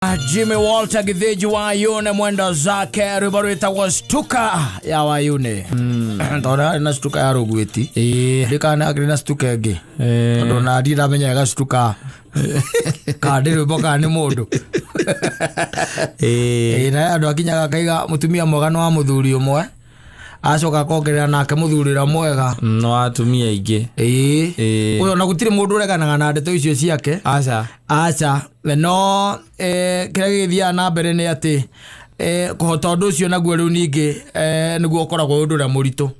Jimmy Walter Githeji Wayune mwenda zake ribarita wastuka ya Wayune tonda na stuka ya rugwiti ndikana agrina stuka ege tonda na ndira menya ga stuka kadiri boka ni mundu na andu akinyaga kaiga mutumia mwega no muthuri umwe acoka kongerera nake muthurira mwega no atumia ingi uyo na gutire mundu ureganaga na ndeto icio ciake acha no kira githia na mbere ni ati kuhota undu ucio naguo riu ningi niguo koragwo undu ria murito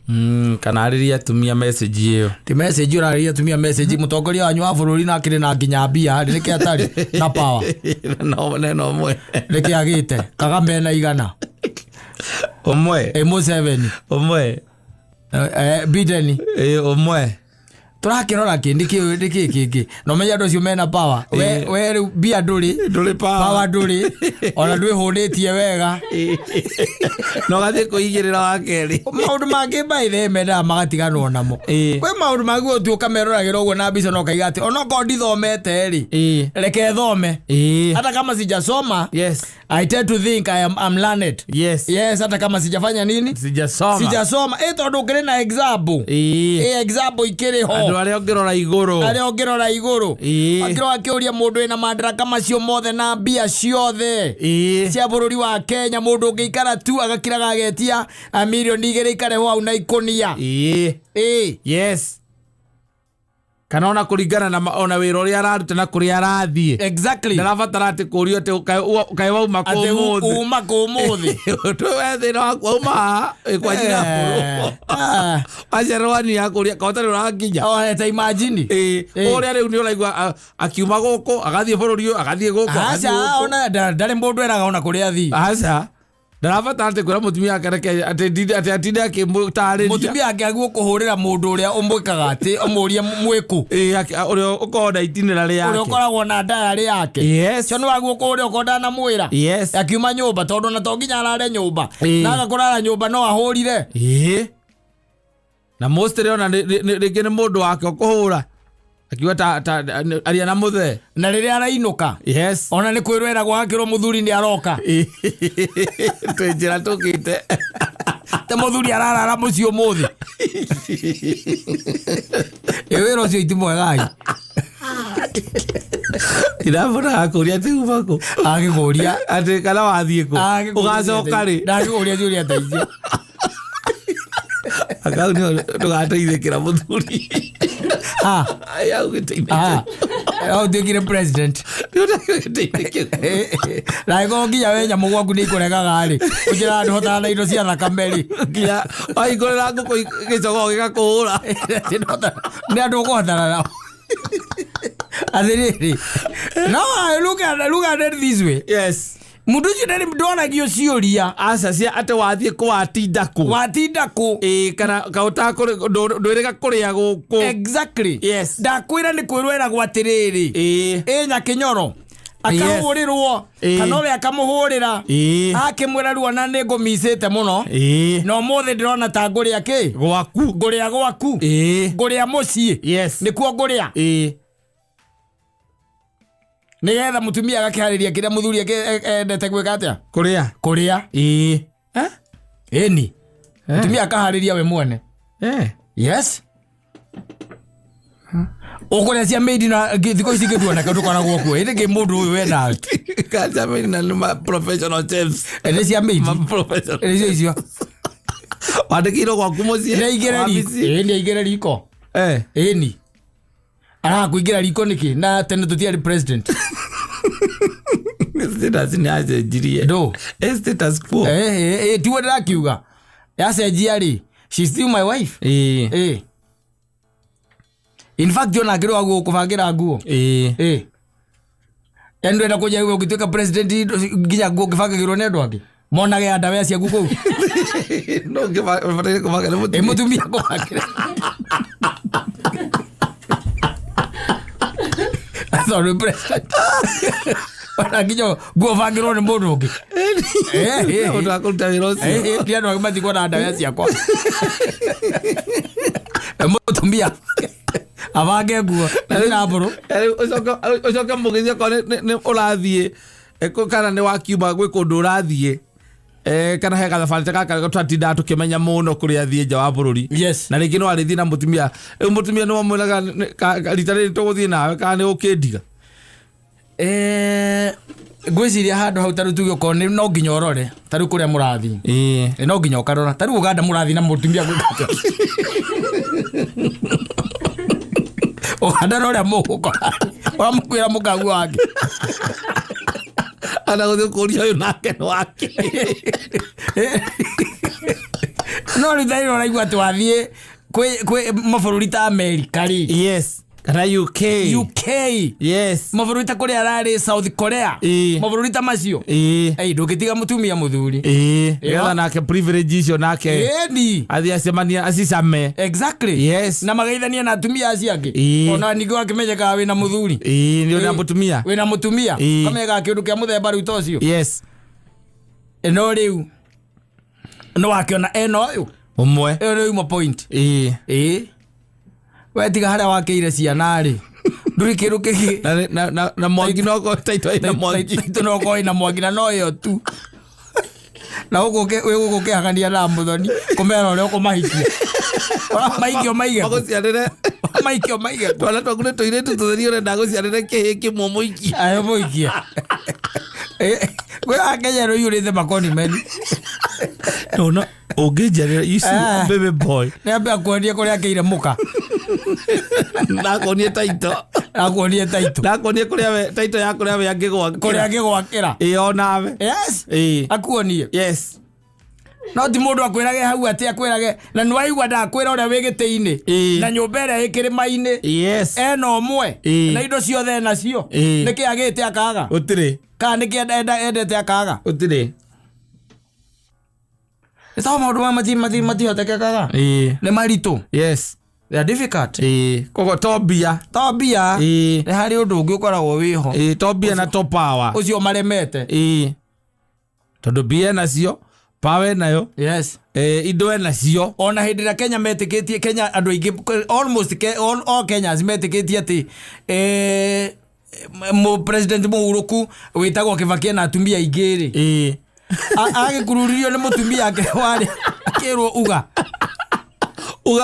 kana ariria atumia message iyo ti message uraria atumia message mutongoria wanyu wa bururi na kiri na nginya mbia niki atari na power no mwe niki agite Kagame na igana omwe M7 omwe Bideni omwe turakirora kindi no menya ndo cio mena power we bia nduri power nduri ona ndwi hunditie wega no gathi kuigirira wa keri maundu mangi baithe mena magatiganwo namo we maundu maguo tu kameroragira uguo na mbica no kaiga ati ona ko ndithomete ri reke thome hata kama sijasoma yes I tend to think I'm learned yes hata kama sijafanya nini sijasoma tondu ngire na example example ikiri ho andu aria ongirora iguru akiro akiuria mundu ina madaraka macio mothe na mbia ciothe cia bururi wa Kenya mundu ungiikara tu agakiraga agetia a million igire ikare ho au na ikonia yes kana ona kuringana na ona wira uria araruta na kuria arathie exactly ndarabatara ati kurio ati kai wauma kumuthi tuwe no akuma kwa jina poro ajerwani yakuria kotari urakinya ta imagine uria riu ni uraigwa akiuma guku agathie bururi agathie guku ona ndare mundu eraga ona kuria thi ndarabata ati kura mutumia akareke ati atinde akimutariria mutumia akiaguo kuhurira mundu uria umwikaga ati umuria mwiku uria ukonda itinera yake uria ukoragwo na diary yake yes cio no aguo kuhurira ukonda na mwira yes akiuma nyumba tondu na tonginya arare nyumba na agakorara nyumba no ahurire na mostly ona rigi ni mundu wake kuhura akiwa aria na muthe na riria arainuka yes ona ni kwirwera gwakirwo muthuri ni aroka twenjira tukite te muthuri ararara mucio muthi wira ucio iti mwegai irabona akuria tigumako agikuria ati kana wathie ku ugacoka ri ndagikuria ciuria ta icio akau ni tugateithikira muthuri ya ugiteithikira ndikire president na iko nginya wenya mugwaku ni kuregaga ri ujira andu hotana indo cia thakame ri nginya aigorera nguku gicogo gigakuhura ni andu kuhotana nao athiriri no look at it this way yes mundu ndari ndonagio ciuria cia ate wathie ku watinda ku kana kauta ndwirega kuria guku exactly yes ndakwira ni kwirwera gwatiriri nya kinyoro akahurirwo kana we akamuhurira akimwira ruona ni ngumisite muno no muthe ndirona ta nguria ki gwaku nguria mucii yes nikuo nguria nigetha mutumia agakihariria kiria muthuri endete gwika atia kuria eni mutumia akahariria we mwene yes ukuria cia maid na thiko ici ngituona kandu koragwo kuo indi ki mundu uyu wenda kaja maid na professional chefs ende cia maid professional ende icio wadikiro gwaku mucie ni igere riko eni ara kuingira riko niki na tene tutiari president status ni acenjirie do status quo tiwe ndakiuga yacenjia ri she's still my wife in fact yona ngiro aguo kubangira nguo endo enda kuja wewe ukituka president nginya nguo kibangagirwo ne andu angi monage ya ndawa cia nguo no ngibatire kubangira mutumia kubangira sorry president Wana nginya nguo bangirwo ni mundu ungi undu akuruta wira ucio ndia no mati kwa ndawa ciakwa mutumia abange nguo na mburu ucoka mugithia ko ni urathie eko kana ni wakiuma gwe kundu urathie kana he gathabari kaka twatinda tukimenya muno kuria thie nja wa bururi yes na ringi no arithi na mutumia no mwiraga rita ri tuguthie nawe kana ni ukindiga gwiciria handu hau taru tuge ko no nginya orore taru kuria murathi no nginya ukarora taru uganda murathi na mutumia gwikata uganda no ria muguko wa mukwira mukagu wake ana guthe kuria uyu nake wake no rithairo raigua twathie kwe mabururi ta America ri yes kana UK yes mabururi ta kuria rari South Korea mabururi ta macio ndugitiga mutumia muthuri yetha nake privilege icio nake ni athia semania asicame exactly yes na magaithania na atumia acio angi ona ningo akimenyeka wina muthuri ni ona mutumia wina mutumia kamega kindu kia muthemba riu tocio yes no riu no wakiona eno uyu umwe riu mo point wetiga haria wakeire ciana ri nduri kiru kiki na mwangi no ko taito ina mwangi no ko ina mwangi na no yo tu na ugo ke hagania na muthoni kumera uri ukumahikia maigio maigio twala twakune toire tutheri ore ndaguciarire kihiki mumoiki ayo moikia gwe akenya yuri the makoni meni no ogejarira isu baby boy ne ambe akuonie kuria keire muka nakonie taito nakonie kuria we taito ya kuria we angigwakira onawe yes akuonie yes no ti mundu akwirage hau ati akwirage na nwaigua ndakwira uria wigiti-ini na nyumba iria ikirima-ini yes eno umwe na indo ciothe nacio niki agite akaga utire ka niki endete akaga utire esa maundu mati hotekekaga ni maritu yes they are difficult kogo tobia ni hari undu ungi ukoragwo wiho tobia na top power ucio maremete tondu bia nacio power nayo yes indo nacio ona hindi ra Kenya metikitie Kenya andu aingi almost all Kenyans metikitie ati mo president muhuruku witagwo Kivakia na atumia aingiri agikururio ni mutumia ake wari akirwo uga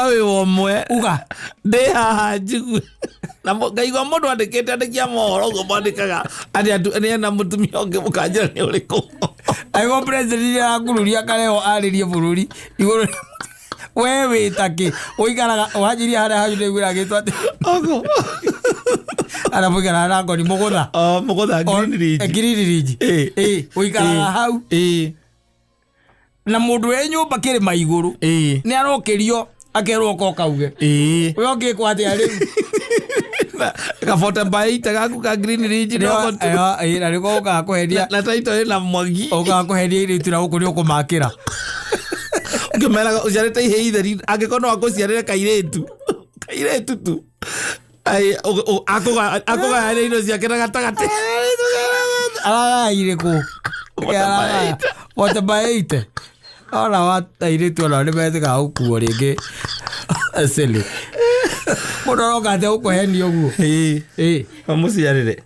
we omwe uga ndi haha njigu na ngaigua mundu andikite andikia mohoro go bandikaga ati na mutumia ungi mukanjira ni uriku aigo president akururia kareo aririe bururi iguru we witaki uigaraga wajiria haria hajude gwira gitwa ati ara mugera na ngoni mugutha green ridge uigaraga hau na mundu we nyumba kirima iguru ni arokirio akerwo ko kauge we ongi kwate ari kafota baita gaku ka green ridge no na riko ka kuheria na taito na mwangi uga kuheria iri tira ukuri ukumakira ngimera ujarete ihitheri angikono akuciarire kairetu tu ai akoga ari ino ciake na gatagati ire ku watabaite ona wataire tu ona nimete ka ukuo ringi asili muno ngate ukuheni uguo amuciarire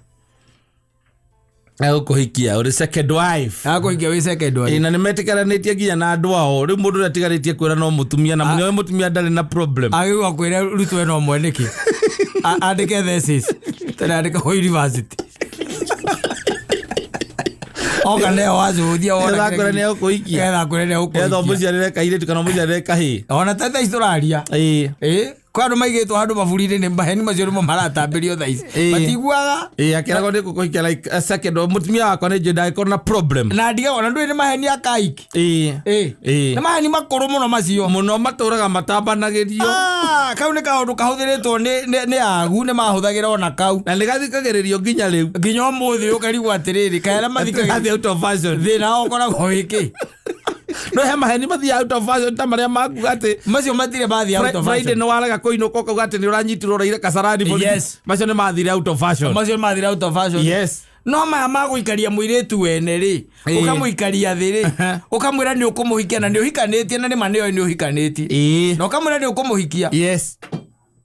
akuhikia uri second wife akuhikia we second wife na nimetikaranetie nginya na andu ao ri mundu atigarĩtie kwĩra no mutumia na munyo mutumia ndari na problem agirwa kwĩra rutwe no mweneki andike thesis tena andike university oga ne wazudia ona kwĩra ne ukuhikia etho muciarire kaire kana muciarire kahi ona tata historia kwano maigitwo handu maburi-ini ni maheni macio nimo maratambirio thaici matiguaga akirago ni kukuhikia like a second mutumia wakwa ni njenda ikorwo na problem na ndiga ona ndui ni maheni akaiki ni maheni makuru muno macio muno maturaga matambanagirio kau ni kaundu kahuthiritwo ni agu ni mahuthagira ona kau na nigathikagiririo nginya riu nginya umuthi ukarigwo atiriri kaera mathikagirio out of fashion thina okoragwo wiki no he maheni mathia out of fashion ta maria makuga ati macio matire mathia out of fashion Friday no waraga koinũka ukauga ati ni uranyitirwo raire kasarani macio ni mathire out of fashion yes no maya maguikaria muiritu wene ri ukamuikaria thiri ukamwira ni ukumuhikia na ni uhikanitie na ni maneo ni uhikanitie no ukamwira ni ukumuhikia yes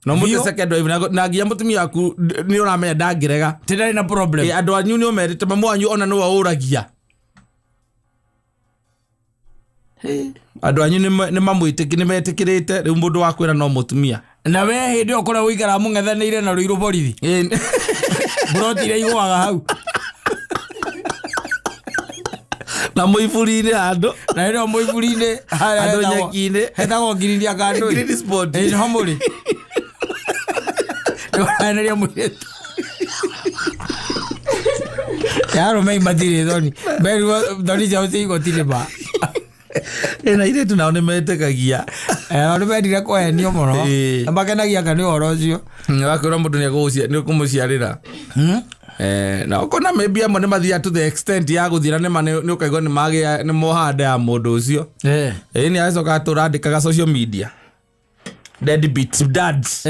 no mute second wife na ngia mutumia aku ni uramenya ndangirega tidari na problem andu anyu ni umerite mamu anyu ona no uragia andu anyu ni mamwitiki ni metikirite riu mundu wa kwira no mutumia na we hindi okora uikara mungethanire na ruiru borithi brotire igwaga hau na muiburi-ini andu na ndo muiburi-ini andu nyeki-ini hetagwo ngiriria kandu green spot no muri ndio mwitu yaro mai madire thoni beru thoni jao tigo tiliba na ire tu naone metekagia ndo bedire ko enio muno amakenagia kani oro ucio wakora mundu ni gucia ni kumuciarira na okona maybe amwe ni mathia to the extent ya guthira ni mane ni ukaigwa ni magia ni mohanda ya mundu ucio ni aicoka turandikaga social media deadbeat dads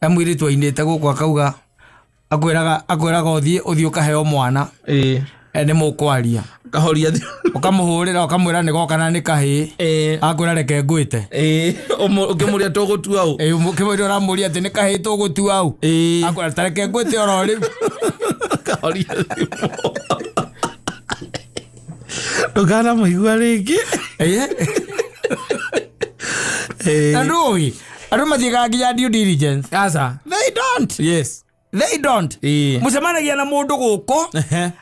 amwiri twainite gukwa kauga akwiraga uthii ukaheo mwana ni mukwaria kahoria ukamuhurira ukamwira ni gokana ni kahi akwira reke ngwite ukimuria tugutua au ukimwira uramuria ati ni kahi tugutua au akwira tareke ngwite oro riu kahoria ndugana muigua ringi andu mathiaga nginya due diligence asa they don't they don't mucemanagia na mundu guko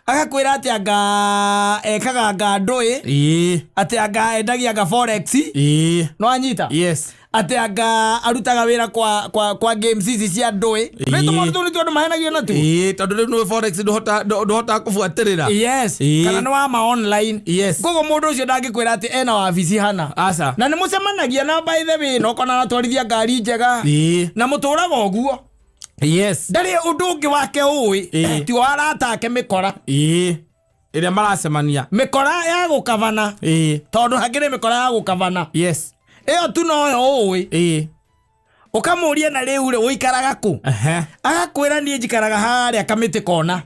agakwira ati anga ekaga anga ndui ati anga endagia anga forex no anyita ati anga arutaga wira kwa games ici cia ndui neto mundu ni tondu mahenagio na tu tondu no forex ndohota kufuatirira kana no ama online gogo mundu ucio ndangikwira ati ena wabici hana asa na ni mucemanagia na by the way no kona natwarithia ngari njega na muturaga oguo ndari undu ungi wake uwi ti waratake mikora iria maracemania mikora ya gukavana tondu hangire mikora ya gukavana iyo tu no uwi ukamuria na riu ri uikaraga ku agakwira nie njikaraga haria kamiti kona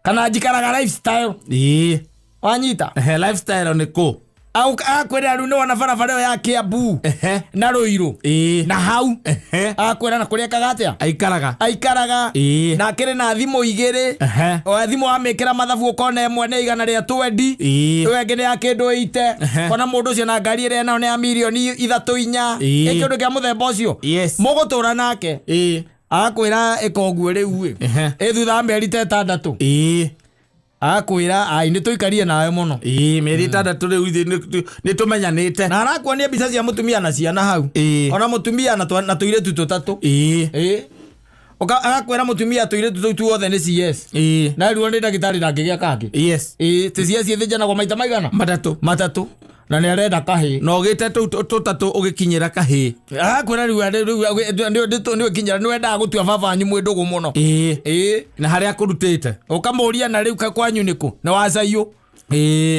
kana njikaraga lifestyle wanyita lifestyle ni ku au akwira ru ni wana barabara ya Kiambu na Ruiru na hau akwira na kuria kagatia aikaraga na kire na thimu igire o thimu amekira mathabu ukona imwe ni igana ria 20 wenge ni ya kindu 8 kona mundu ucio na ngari ire na ya milioni 3-4 ikindu kia muthemba ucio mugutura nake akwira ikoguo riu thutha meri 6 akwira ai ni tuikarie nawe muno meri 6 riu ni tumenyanite na arakuonia mbica cia mutumia na ciana hau ona mutumia na tuire tu 3 agakwira mutumia tuire tu tuothe ni CS na ruo ni ndagitari ndangigia kangi ti CS ithinjanagwo maita maigana matatu na ni arenda kahi no gite tutatu ugikinyira kahi akwira riu ni ukinyira ni wenda gutua babanyu mwindugu muno na haria kurutite ukamuria na riu kwanyu niku na wacaio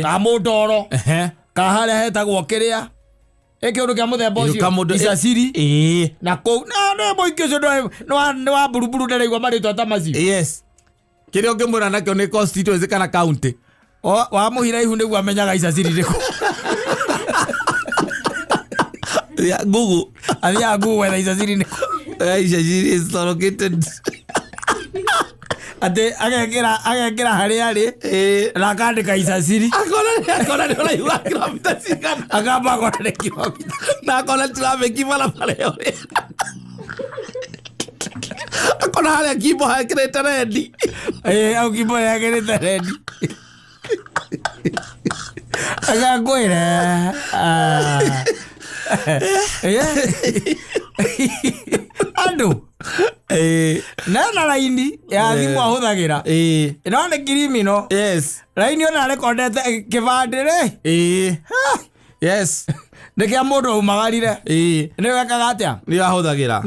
amundoro kaharia hetagwo kiria ekiundu kia muthemba ucio icaciri na kou na moiki ucio ni wa buruburu ndereigua maritwa ta macio kiria ungimwira nakio ni constituency kana county wa muhira ihu niguo amenyaga icaciri riku Google athia Google wetha icaciri niku icaciri is located ate agekira haria ri na akandika icaciri akona ni uraihu kilomita cigana akamba akona ni kilomita na akona traffic barabara yore akona haria kibo hakirite rendi au kibo hakirite rendi agakwira andu na laini ya thimu ahuthagira no ni criminal laini ona rekondete kibandire ni kia mundu umagarire ni wekaga atia ni ahuthagira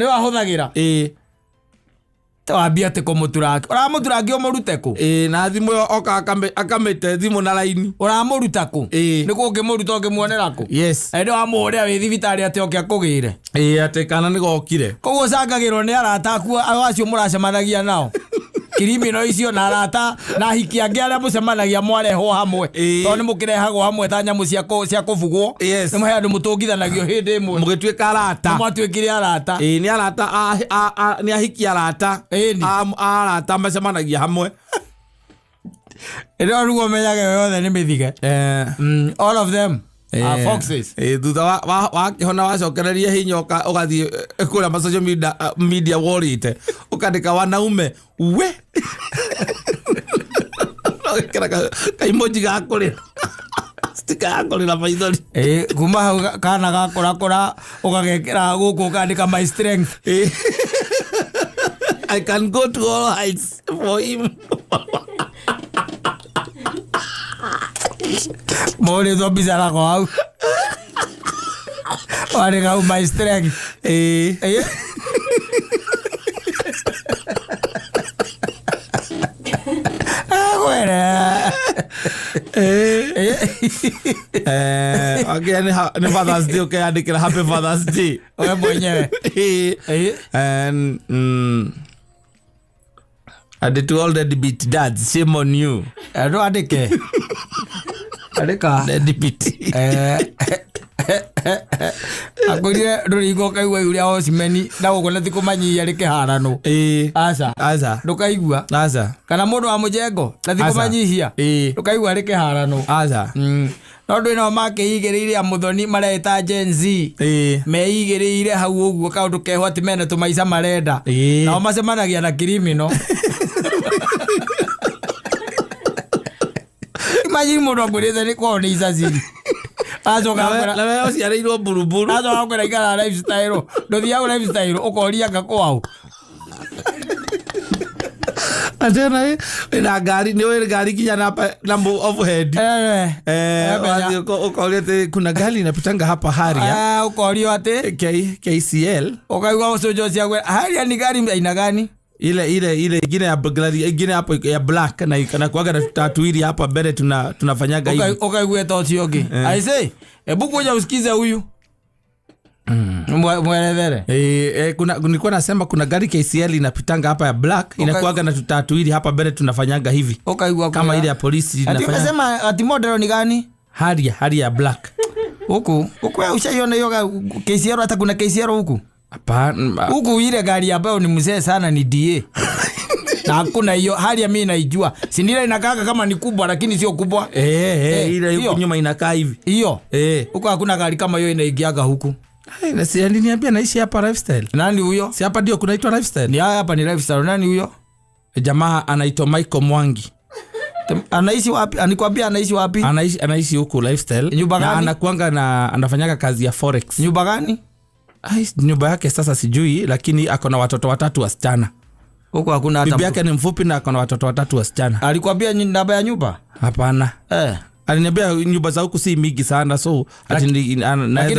wambia ati kumuturaki uramuturaki umurute ku na thimu yo oka akamite thimu na laini uramuruta ku niku ungimuruta ungimuonera ku ende wamuria wi thibitari ati okia kugire ati kana ni gokire koguo cangagirwo ni arata aku acio muracemanagia nao criminal icio na arata na hiki angi aria mucemanagia mwareho hamwe to ni mukirehago hamwe ta nyamu cia kuvugwo ni muhe andu mutungithanagio hindi imwe mugituika arata mwatuikire arata ni arata ni ahiki arata arata macemanagia hamwe ero rugo menyage yothe ni mithige all of them are foxes thutha wa kihona wacokereria hinya ugathie kura ma social media worite ukandika wanaume we kaimoji gakurira stika gakurira maithori kuma hau kana gakora ugagekera guku ukandika my strength I can go to all heights for him. Mori do bizarra ko hau wari gau my strength again ni Father's Day okay andikira happy Father's Day wewe mwenyewe and and to all the debating dads shame on you ero andike andika the debate akorire rurigo kaigua uria osimeni na gukona thiko manyi ari kiharano aca ndukaigua aca kana mundu wa mujengo na thiko manyihia ndukaigua ari kiharano aca no ndu ino makiigiriire amuthoni mareta Gen Z meigiriire hau uguo kaundu keho ati mena tumaica marenda nao macemanagia na criminal imagine mundu angurite ni kwao ni icaciri na wewe uciareirwo buruburu azoka igara lifestyle ndothia lifestyle ukoria ngakwao atena ina gari ni wewe gari kinya na overhead ukoria kuna gari inapitanga hapa Haria ukoria ate KCL ukaigwa usojo cia Haria ni gari aina gani ile ingine hapo ya black na kana kuaga na tatuiri hapa mbele tunafanyaga hivi ukaigwa tochioge I say ebu kuja usikize huyu mwelezere nilikuwa nasema kuna gari KCL inapitanga hapa ya black inakuaga na tatuiri hapa mbele tunafanyaga hivi ukaigwa kama ile ya polisi inafanya ati unasema ati model ni gani Haria ya black huku ushaiona hiyo KCL hata kuna KCL huku hapana huku ile gari ambayo ni mzee sana ni DA na hakuna hiyo Haria mimi naijua si ndio inakaa kama ni kubwa lakini sio kubwa ile huko nyuma inakaa hivi hiyo huko hakuna gari kama hiyo inaingiaga huku na si aliniambia naishi hapa lifestyle nani huyo si hapa ndio kunaitwa lifestyle ni hapa ni lifestyle nani huyo jamaa anaitwa Michael Mwangi anaishi wapi anikwambia anaishi wapi anaishi huko lifestyle na anakuanga na anafanyaga kazi ya forex nyumba gani nyumba yake sasa sijui lakini ako na watoto 3 wasichana huko hakuna hata bibi yake ni mfupi na ako na watoto 3 wasichana alikwambia namba ya nyumba hapana aliniambia nyumba za huku si mingi sana so lakini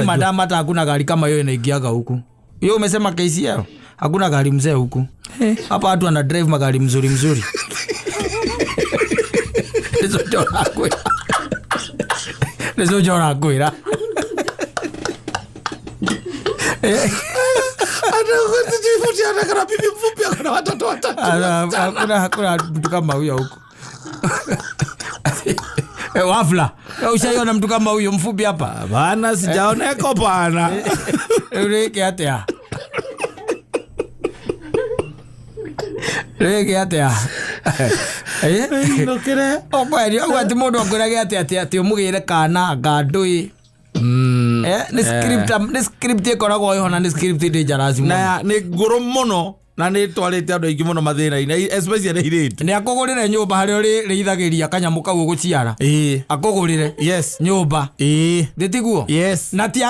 madama hata hakuna gari kama hiyo inaingiaga huku hiyo umesema KCL hakuna gari mzee huku hapa watu wana drive magari mzuri Lezo jora kwira ana bibi mfupi akona watoto 3 hakuna mtu kama huyo huko wafla ushaiona mtu kama huyo mfupi hapa bana sijaoneko bana reke atia nokere okwari ogwati mundu ngurage ati umugire kana ngandui ni script ikoragwo ihona ni script dangerous na ni nguru muno na ni twarite andu aingi muno mathina-ina especially irete ni akugurire nyumba hario riithagiria kanyamu kau guciara akugurire nyumba nditiguo na ti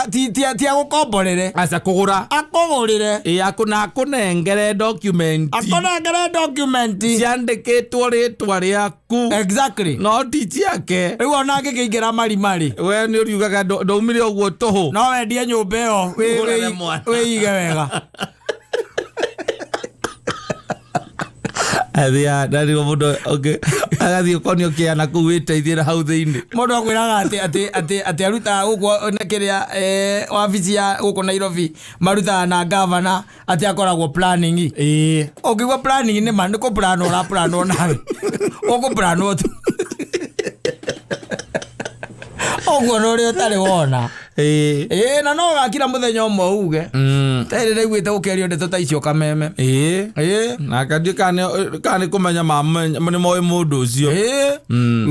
agukomborere aca kugura akugurire akuna akunengere document ciandikitwo ritwa riaku exactly no ti ciake riu ona angikiingira mari we ni uriugaga ndaumire uguo tuhu no wendie nyumba iyo wiige wega Athia ndari mundo okay agathio konio kia na kuwita ithira hau thiini mundu akwiraga ati aruta guko nekeria ofisi ya guko Nairobi maruta na governor ati akoragwo planning ogigwa planning ni man ko plan ora plan nawe oko plan otu ogwo no rio tari wona na no gakira muthenya umwe uge tari reigwite ukerio ndeto ta icio kameme na kadio kane kumenya mane moyo mundu ucio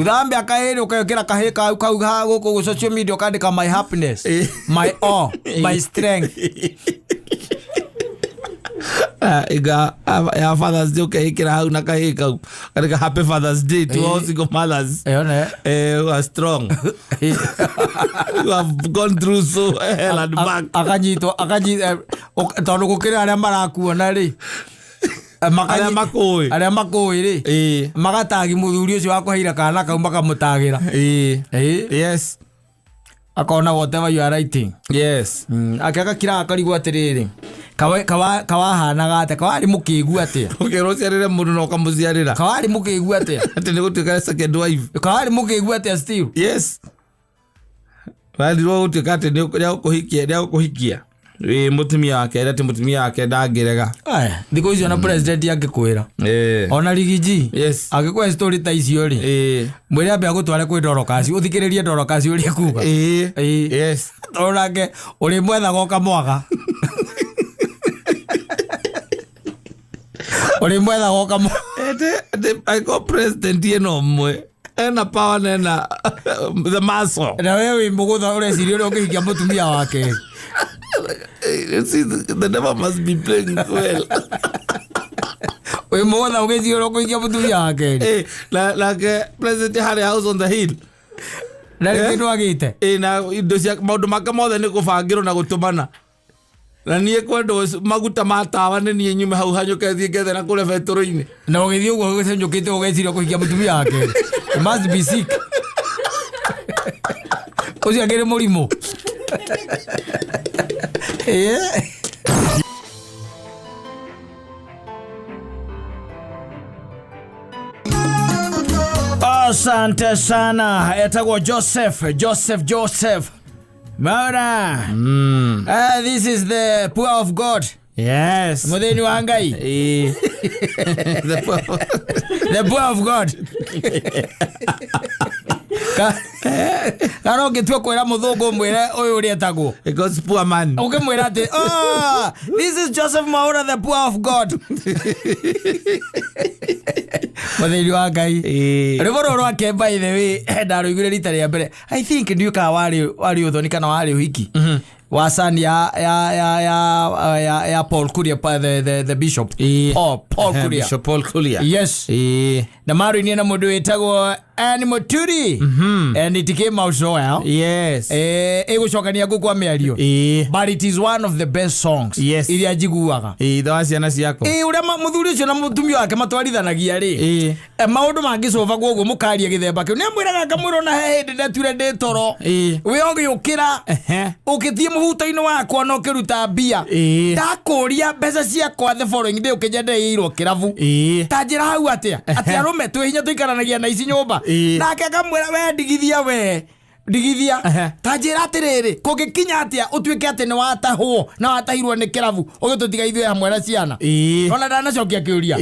uthambe akairi ukekira kahika kau ha guko social media ukandika my happiness my all my strength iga ya Father's Day ukekira hau na kahika kandika happy Father's Day to all single mothers you are strong you have gone through so hell and back akanyito tondu gukira aria marakuona ri aria makui ri magatagi muthuri ucio wa kuheira kana kau makamutagira yes akona whatever you are writing akaka kira akarigwo atiriri kawahanaga ate kawari mukigu ate ukero ciarire mundu no kamuciarira kawari mukigu ate ati ni gutuika second wife kawari mukigu ate still yes wali ro gutuika ati ni ukuhikia mutumia wake ati mutumia wake ndangirega thiko icio na president angikwira ona rigiji agikwa story ta icio ri mwire ambe agutware kwi ndorokasi uthikiririe ndorokasi uria kuga yes orake uri mwetha goka mwaga uri mwetha goka ete I go president eno mwe ena power nena the muscle na wewe mugutha ureciria uri ungihikia mutumia wake see the devil must be playing well we mugutha ugeciria uri ungihikia mutumia wake like president had a house on the hill na kindu agite na indo cia maundu make mothe ni kubangirwo na gutumana na nie kwendo maguta matawa ni nie nyume hau hanyuke thie ngethe na kule vetoro-ini na ugithie uguo ugecenjukite ugeciria kuhikia mutumia wake you must be sick ucio agire murimo asante sana etagwo Joseph Mara this is the poor of God yes mutheni wa Ngai the poor of God Karo gitwe kwera muthungu mwire uyu uri etagwo God's poor man ukimwira ati this is Joseph Maura the poor of God mutheni wa Ngai rivoro rwake by the way ndaruigire rita ria mbere I think ndiuka wari uthoni kana wari uhiki wasani ya Paul Kuria the bishop Paul Kuria Bishop Paul Kuria yes na maru ni na mundu etagwo Animal Turi and it came out so well yes egucokania gukwa miario but it is one of the best songs iria njiguaga thawa ciana ciako uria muthuri ucio na mutumia wake matwarithanagia ri maundu mangicova guguo mukaria githemba kiu ni amwiraga ngamwira na hindi ndeture ndi toro we ogiukira ukitie muhuto-ini wakwa no kiruta mbia ndakuria mbeca ciakwa the following day ukijendeirwo kiravu tanjira hau atia arume twi hinya tuikaranagia na ici nyumba nake akamwira we ndigithia tanjira atiriri kungikinya atia utuike ati ni watahwo na watahirwo ni kiravu ugitutiga ithuĩ hamwe na ciana ona ndanacokia kiuria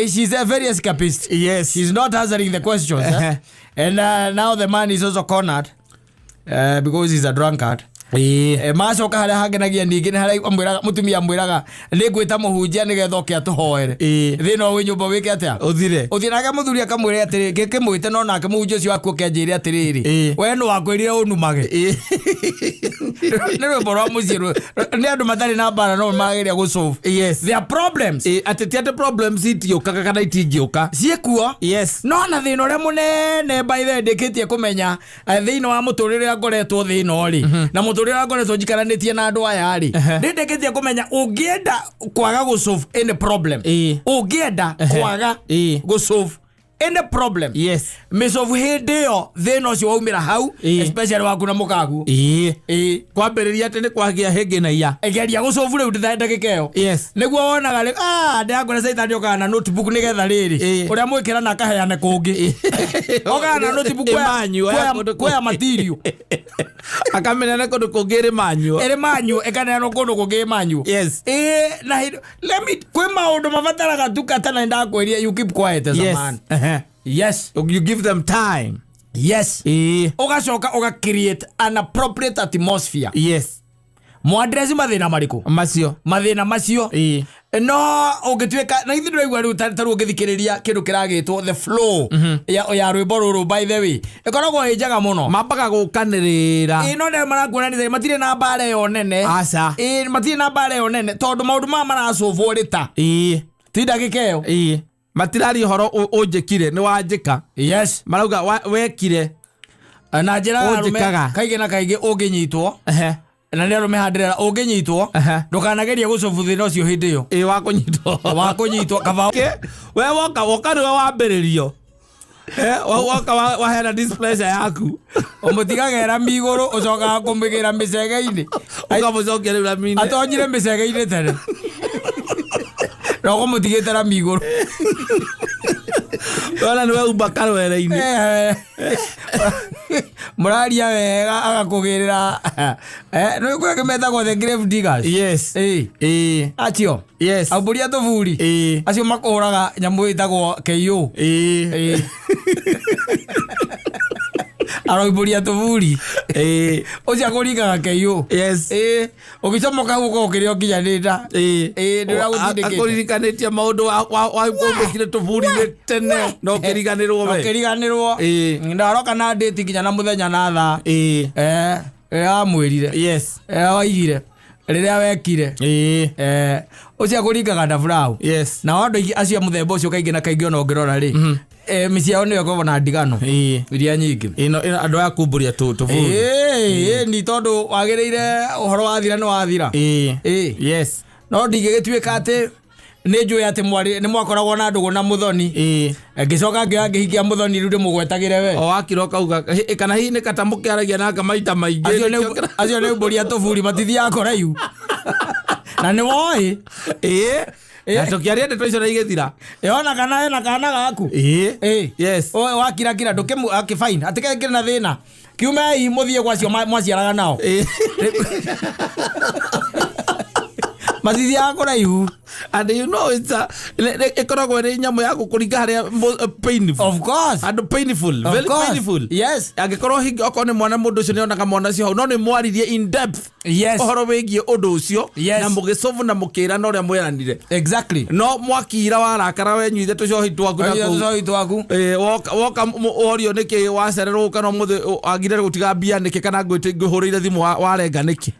she's a very escapist she's not answering the questions and now the man is also cornered because he's a drunkard macoka haria hangenagia ningi ni haria amwiraga mutumia amwiraga ni ngwita muhunjia ni getha oke atuhoere thina wi nyumba wike atia uthiraga muthuri akamwira atiri gikimwite no nake muhunjia ucio waku kenjiri atiriri we no wakwirire unumage ni rwimbo rwa muciru ni andu matari na bara no mageria gusolve their problems atete problems itioka kana itingioka ciekuo no na thina uria munene by the ndikitie kumenya thina wa muturire ngoretwo thina ori na muturire ngoretwo njikaranĩtie na andu aya ri ndikitie kumenya ungienda kwaga gusolve any problem ungienda kwaga gusolve any problem misovu hindeo thino cio waumira hau especially waku na mukagu kwambiriria ati ni kwagia hingi na iya egeria gucovu riu ndagikeo niguo wonaga ri ndagura saitani oka na notebook nigetha riri uria mwikira na kaheane kungi oka na notebook kwa material akamenya na kundu kungiri manyu ekana no kundu kungi manyu na let me kwe maundu mavataraga tukata na ndakweria you keep quiet as a man you give them time ugacoka uga create an appropriate atmosphere mwadresi mathina mariko mathina macio no ugitweka na ithu ndiraigua riu taru ugithikiriria kindu kiragitwo the flow ya rwimbo ruru by the way ikoragwo hijaga muno mambaga gukanirira no ndio marakuonanithia matire na mbare yo nene matire na mbare yo nene tondu maundu maracovo rita ti ndagikeo matirari horo unjikire ni wanjika marauga wekire na njira rume kaige na kaige unginyitwo na nero mehandira unginyitwo ndukanageria gucovu thina ucio hindi yo wakunyitwo kava we woka niwe wambiririo woka wahera displeasure yaku umutigagera miguru ucokaga kumigira micege-ini ukamucokia riu ramini atonyire micege-ini tene Roko mutigitara miguru. Wala niwe ubakaro wera-ini. Muraria wega agakugirira. No kwa kimetagwo the grave diggers. Yes. Achio. Yes. Aburia tuvuri. Acio makoraga nyamu itagwo KO. Aroiburia tuvuri. Ucia kuringaga KO. Yes. Ugicomoka guko ukirio nginyanira. Ndira guthindikite. Akuririkanĩtie maundu wa kumbukire tuvuri tene no kiriganirwo we. Kiriganirwo. Ndaroka na date nginya na muthenya na thaa. Amwirire. Yes. Waigire. Riria wekire. Ucia kuringaga ndaburaũ. Yes. Na wandu acio muthemba ucio kaingĩ na kaingĩ ona ũngĩrora rĩ. Miciao niyo ko na ndigano iria nyingi andu aya kumburia tuvuri ni tondu wagiriire uhoro wa thira ni wa thira yes no ndigigituika ati ni njui ati mwari ni mwakoragwo na ndugu na muthoni ngicoka ngihikia muthoni riu ndimugwetagire we o akiroka uga kana hihi ni kata mukiaragia naka maita maingi acio ni mburia tuvuri matithia koraiu na ni woi Atokiaria ndeto icio na igethira. Ona kana ena kana gaku. Yes. O wakira kira ndukimu akifine. Atike kire na thina. Kiume i muthie gwacio mwaciaraga nao. Mathithi akora ihu. And you know it's ikoragwo ri nyamu ya gukuringa haria painful. Of course. And painful. Very painful. Yes. Agikorwo hingi okone mwana mundu ucio ni onaga mwana ucio hau no ni mwaririe in depth. Yes. Ohoro wigie undu ucio na mugicovu na mukira no ria mweranire. Exactly. No mwakira warakara wenyuithe tucohi twaku na ku. Woka orio niki wacererwo kana muthe agire gutiga mbia niki kana ngwite ngihurire thimu warenga niki.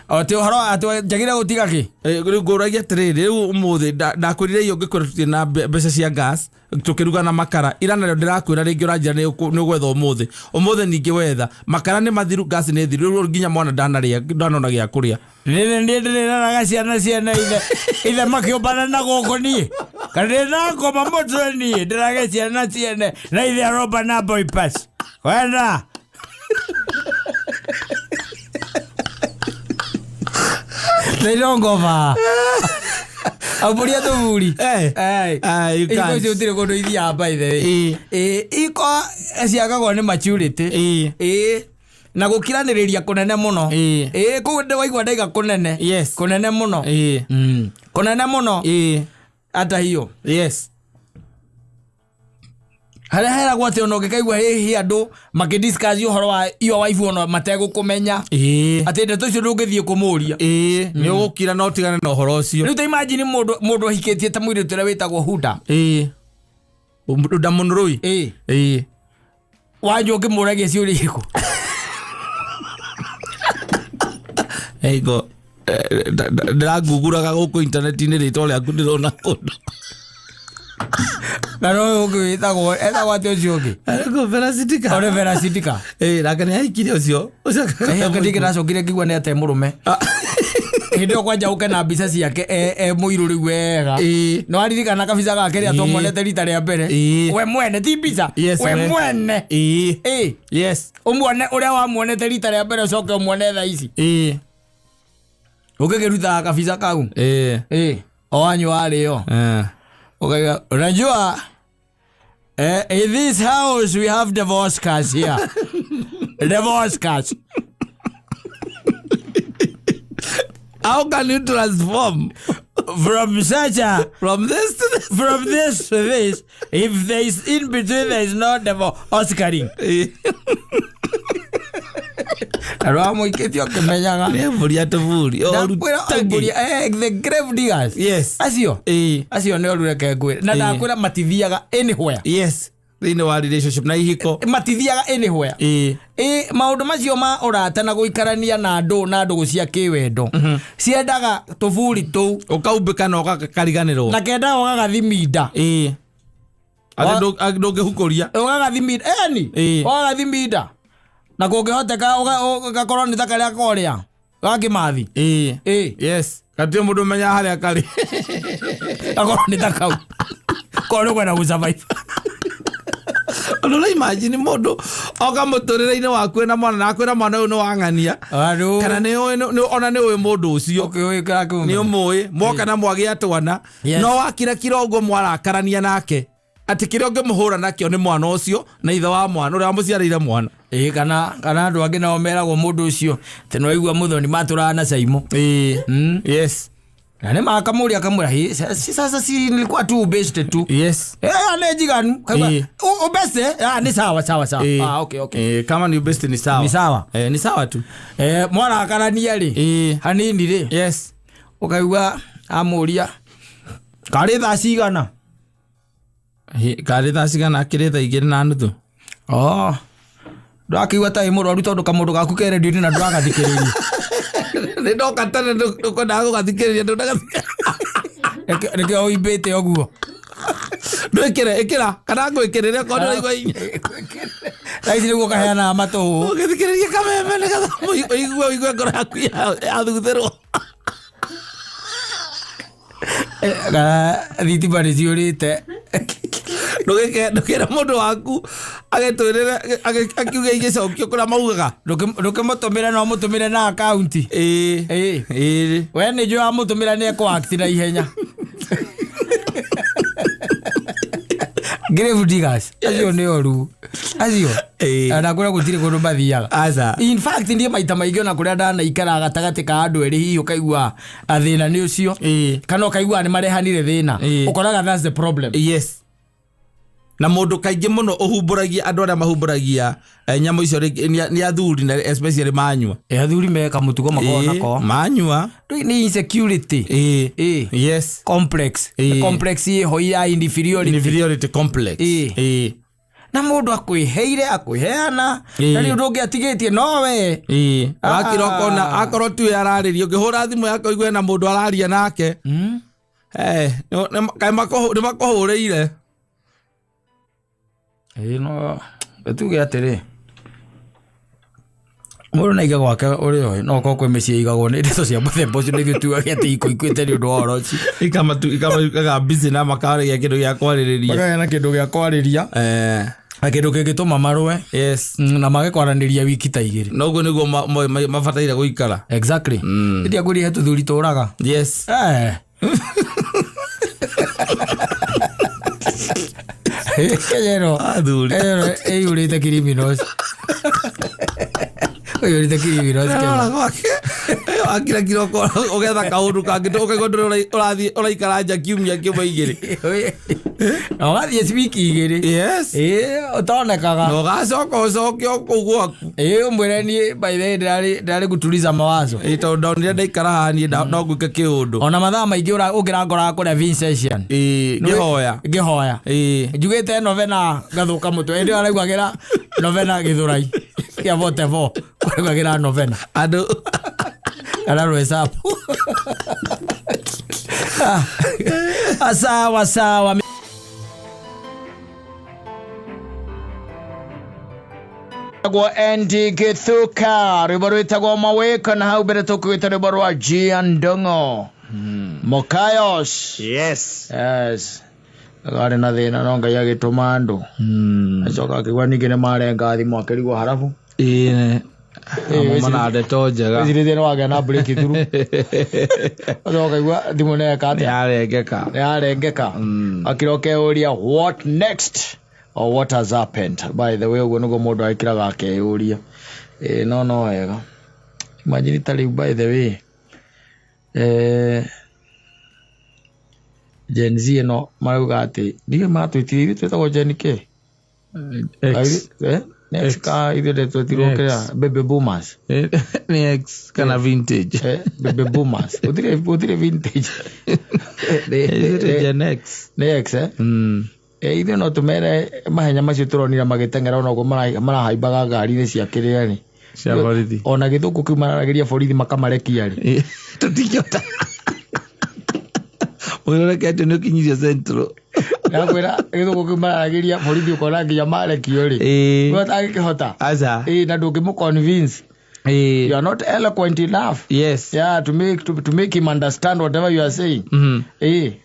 Ati ohoro ati njagire gutiga ki. Nguragia atiriri riu umuthi ndakwirire iyo ngikwira tutie na mbeca cia gas tukiruga na makara ira nario ndirakwira ringi uranjira ni gwetha umuthi ningi wetha makara ni mathiru gas ni thiru nginya mwana ndanona gia kuria ndiraga ciana ithe makiumbana na goko nie kana na ngoma moto nie ndiraga ciana na ithe aroba na bypass wena they don't go far. Aburia tuvuri. You can't. Iko utire kondo ithia by the way. Iko asiakagwo ni maturity. Na gukiraniria kunene muno. Ku waigwa ndaiga kunene. Yes. Kunene muno. Kunene muno. Hata hiyo. Yes. Hera gwate ono ngikaigwa hihi andu makidiscuss uhoro wa iyo wife ono matego kumenya ati ndeto icio ndungithie kumuria ni ugukira no tigane na uhoro ucio riu ta imagine mundu ahikitie ta mwiri tira witagwo huda umuda munrui wanjo ngimuragia ciuri iko go ndiraguguraga guku internet-ini ritwa riaku ndirona kundu Naro ukitagwo etagwo ati ucio ngi go Vera Sidika ore Vera Sidika rakani haikire ucio akadike nacokire ngigwa ni ate murume Ndio kwanja uke na mbica ciake muiru riu wega. No aririkana kabica gake ria twamonete rita ria mbere. We mwene ti mbica. We mwene. Yes. Umwone uria wamuonete rita ria mbere coke umwone tha ici. Ukigiruta kabica kau. O anyu ario. Okay, unajua in this house we have divorce cards here. Divorce cards. How can you transform from this to this? If there is in between, there is no divorce carding. Muhikitie okimenyaga ni mburia tuburi the grave diggers. Yes. Acio ne orureke ngwira na ndakwira matithiaga anywhere. Yes. Thini wa relationship na ihiko matithiaga anywhere. Maundu macio ma urata na guikarania na andu gucia kiwendo ciendaga tuburi tu ukaumbika na ukakariganirwo na kenda ugagathimida. Ndungihukuria ugagathimida ugagathimida na kungihoteka ugakorwo ni taka ria koria gakimathi. Yes. Katio mundu menya haria kari akorwo ni taka kono kwena gusurvive. Ono imagine mundu oka muturire-ini waku na mwana nakwira mwana uyu ni wang'ania kana ni ona ni uyu mundu ucio ni umui mwoka na mwagi atwana no wakira kirongo mwarakarania nake ati kire ungimuhura nakio ni mwana ucio na ithe wa mwana uria muciarire mwana. Kana andu angi nao meragwo mundu ucio te no igua muthoni maturana na Saimo. Yes. Na ne makamuria kamura hi sasa si nilikuwa tu best tu. Yes. Ane jiganu kama best ni sawa. Okay. Kama ni best ni sawa. Ni sawa tu. Mwana akarania ri hanini ri. Yes. Ukaigua amuria kari tha cigana. Kari tha cigana akiri tha 2:30. Ndakiwa tai murwaru tondu kamundu gaku ke radio ni na ndagathikiriria. Ni ndoka tane nduko ndago gathikiriria Nike oibete oguo. Ekira kana gwikirire ko ndiraigwa inya. Raisi niguo kaheana matu. Ugithikiriria kameme ni gatha igwe ngoro yaku ya thutherwo. Thitima nĩ ciũrĩte. Ndũkĩra mũndũ waku agetwĩrĩre akiuge igĩcokio kũrĩa maugaga ndũkĩmũtũmĩre no mũtũmĩre na akaunti. We nĩ njũĩ wamũtũmĩra nĩ ekũ-act na ihenya. Grave diggers acio nĩ oru acio na kũrĩa gũtirĩ kũndũ mathiaga. In fact ndiĩ maita maingĩ ona kũrĩa ndanaikara gatagatĩ ka andũ erĩ hihi ũkaigua thĩna nĩ ũcio kana ũkaigua nĩ marehanire thĩna ũkoraga that's the problem. Yes. Na mundu kaingĩ mũno ũhumbũragia andũ arĩa mahumbũragia nyamũ icio ni athuri na especially manyua. Athuri meka mũtugo makona ko manyua ni insecurity. Yes. Complex ho ya inferiority complex. Na mundu akwĩheana na rĩu ndũngĩatigĩtie no we akiroko na akorwo tu ararĩrio ngĩhũra thimũ yako igwe na mundu araria nake kaĩ makũhũrĩire. No tuge atĩrĩ mũndũ na iga gwake ũrĩ oĩ no ko kwĩ mĩciĩ igagwo nĩ ndeto cia mũthemba ũcio nĩguo tuage atĩ ikuĩte nĩ ũndũ wa ũhoro ũcio ikamaga busy na makaragia kĩndũ gĩa kwarĩrĩria makagĩa na kĩndũ gĩa kwarĩria na kĩndũ kĩngĩtũma marũe. Yes. Na mage kwaranĩria wiki ta igĩrĩ. Noguo nĩguo mabataire gũikara. Exactly. Ndia ngwĩria tũthuri tũraga. Yes. Kejero athuri yũrĩte criminals. Yũrĩte criminals akira kiroko ũgetha kaũndũ kangĩ ũkaigua ndũrathiĩ ũraikara nja kiumia kĩmwe igĩrĩ na ũgathiĩ wiki igĩrĩ. Yes. Ũtonekaga na ũgacoka ũcoke kũu gwaku ũmwĩre niĩ by the way ndarĩ gutuliza mawazo tondũ ndonire ndaikara haha niĩ no gwĩka kĩũndũ ona mathaa maingĩ ũngĩrangoraga kũrĩa Vincentian ngĩhoya njugĩte novena ngathũka mũtwe ĩndĩ araigagĩra novena Gĩthũrai kĩa votevo kũraigagĩra novena andũ anarwesapu sawa Gwa Andy Githuka Ribaru itagwa maweka na hau bere toku ita ribaru wa Giandongo Mokayos. Yes. Agare na thina nonga ya gitomando. Achoka kigwa ningine marenga thimu akirigwa harafu. Mana de tojaga. Zile thina waga na break through. Achoka kigwa thimu ne kate. Yarengeka. Akiroke oria what next? Or what has happened? By the way, we're going to go more to Ikiraka. No, wega. Imagine it, by the way. Gen Z, no, Marugati. Do you matter to you to go Jenny K? Next car, either the baby boomers. Next, kind of vintage. Baby boomers. What did vintage? Next, Either no tumere mahenya macio turonira magitengera ono mara haibaga ngari ni cia kirani cia borithi ona githuku kiumarageria borithi makamarekia ri tutikota ureke ati no kinyiria centro nakwira githuku kiumarageria borithi ukona nginya marekio ri agikihota aza na ndungimu convince you are not eloquent enough. Yes. Yeah, to make him understand whatever you are saying.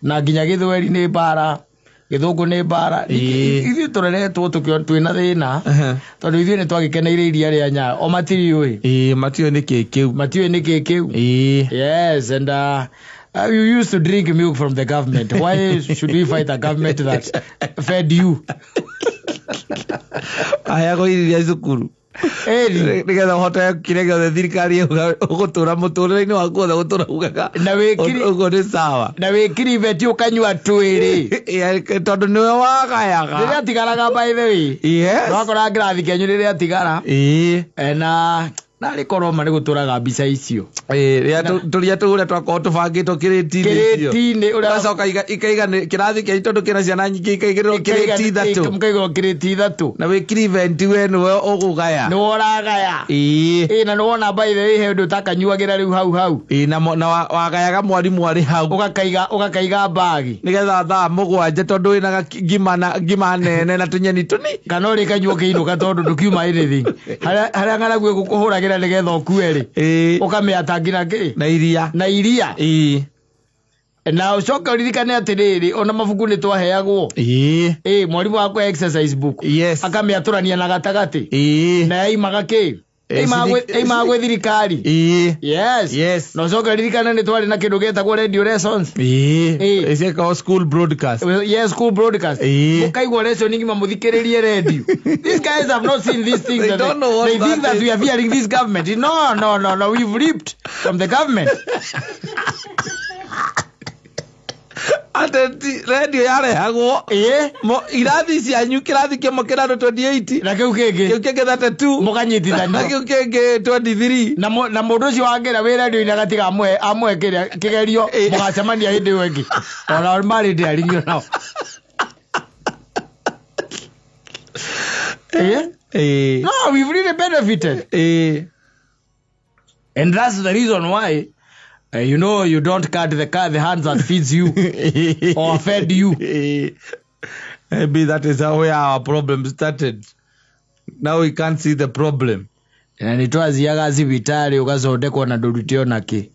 Na nginya githweri ni bara githuku ni bara ithi tureretwo twina thina tondu ithi ni twagikeneire iria ria nya o matiri matio ni kekeu yes and you used to drink milk from the government. Why should we fight a government that fed you? Aya go iria cukuru nigetha hote kirega the thirikari ugutura muturire-ini waku othe gutura ugaga na wikiri ugo ni sawa na wikiri beti ukanywa twiri tondu niwe wagayaga riria tigaraga by the way yes wakora ngirathi kenyu riria tigara na rikoroma ni guturaga mbica icio ria turia tugure twako tubangitwo kiriti-ini uracoka ikaiga kirathi kia tondu kina ciana nyingi ikaigirwo kiriti ithatu mkaigirwo kiriti ithatu na wikiri event we niwe ugugaya ni woragaya na ni wona by the way he ndu takanyuagira riu hau na wagayaga mwarimu ari hau ugakaiga bagi nigetha thaa mugwanja tondu wina ngima nene na tunyeni tuni kana uri kanyuo kiinuka tondu ndukiuma anything haria ngaragu gukuhuragira nigetha ukueri ukamiatangira ki na iria na ucoka uririkane atiriri ona mabuku ni twaheagwo mwarimu wako exercise book akamiaturania na gatagati na imaga ki imagwe thirikari yes no coka uririkane ni twari na kindu getagwo radio lessons is called school broadcast school broadcast ukaigwa lesson ngima muthikiririe radio. These guys have not seen these things. They don't know what they think that we are fearing this government. No, we've ripped from the government. Atenti radio yare hago mo irathi cianyu kirathi kimo kirano 28 na kiu kenge 32 mukanyitithania na kiu kenge 23 na mundu ucio wangera we radio ina gatiga amwe kigerio mugacemania hindi wengi ona mari ndi arinyo nao no we've really benefited and that's the reason why you don't cut the hands that feeds you or fed you. Maybe that is how our problem started. Now we can't see the problem. Na nitwaziaga cibitari ugathondekwo na ndurutio naki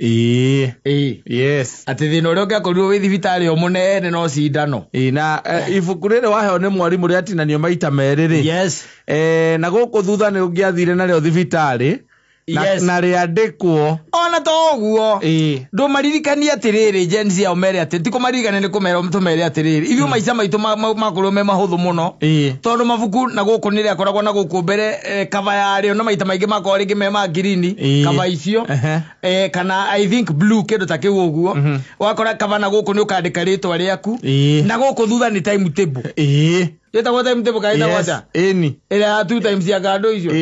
yes ati thina uria ugakorirwo wi cibitari o munene no cindano na ibuku riri waheo ni mwarimu ria tinanio maita meriri na guku thutha ni ungiathire nario cibitari na riandikwo ona toguo ndu maririkania atiriri Gen Z omere ati tiko maririkane ni kumera mtumere atiriri ithu maica maitu makorwo me mahuthu muno tondu mabuku na guku ni riakoragwo na guku mbere kava yario na maita maingi makorwo ringi me ma green kava icio kana I think blue kindu ta kiu uguo wakora kava na guku ni ukandika ritwa riaku na guku thutha ni time table etagwo time table kaita wacha eni ila 2 times ya gado icio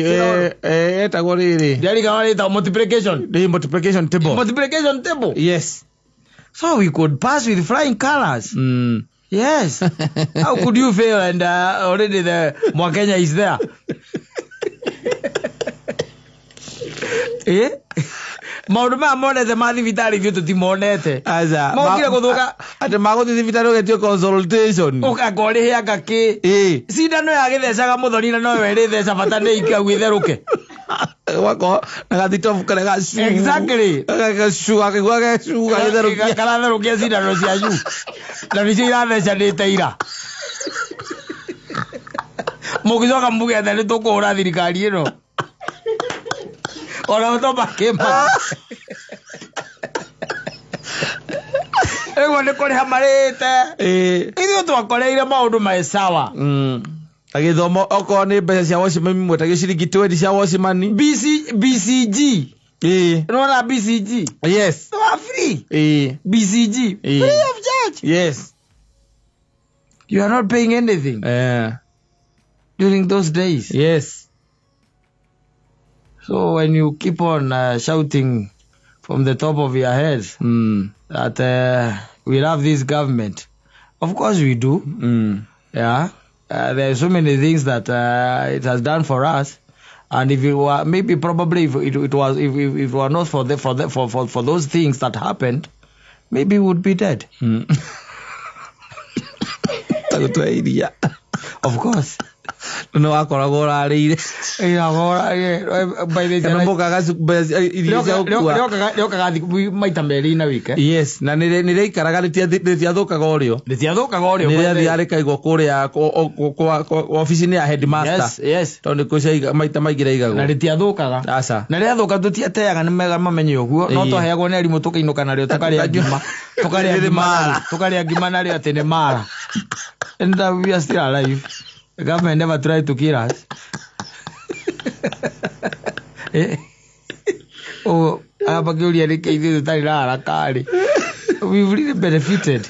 etagwo riri ndiari kana rita multiplication table yes so we could pass with flying colors yes how could you fail and already the Mwakenya is there maundu ma monete ma thibitari ithuĩ tũtimonete aza mokire gũthũka ate magũthiĩ thibitarĩ ũgetio consultation ũkangorĩhia ngakĩ cindano ya gĩthecaga mũthoni na nowe ĩrĩtheca bata nĩ ikau itherũke wako na gathitofu kare gacu exactly gacu akigwa gacu gagitherũkia karatherũkia cindano cianyu na nĩcio irathecanĩte ira mũgĩcoka mũgetha nĩ tũkũhũra thirikari ĩno ona ũtomba kĩma ĩguo nĩ kũrĩha marĩte ithuĩ twakoreire maũndũ me sawa agithomo okorwo nĩ mbeca cia wacimani mweta gĩciringi 20 cia wacimani BCG nona BCG yes free BCG free of charge yes you are not paying anything during those days yes. So when you keep on shouting from the top of your heads that we love this government, of course we do. Yeah, there are so many things that it has done for us, and if it were maybe probably if it were not for those things that happened, maybe we would be dead. Of course. No akoragwo urarĩire by the time maita merĩ na wike yes na nĩ ikaraga rĩtiathũkaga ũrĩo nĩrĩathiarĩ kaigwo kũrĩa ofici-inĩ ya headmaster yes tondũ nĩkũcia maita maingĩ raigagwo na rĩtiathũkaga aca na rĩathũka tũtiateaga nĩ mega mamenye ũguo no tũheagwo nĩ arimũ tũkĩinũka narĩo tũkarĩa ngima narĩo atĩ nĩ mara and we are still alive. The government never tried to kill us. Oh, we've really benefited.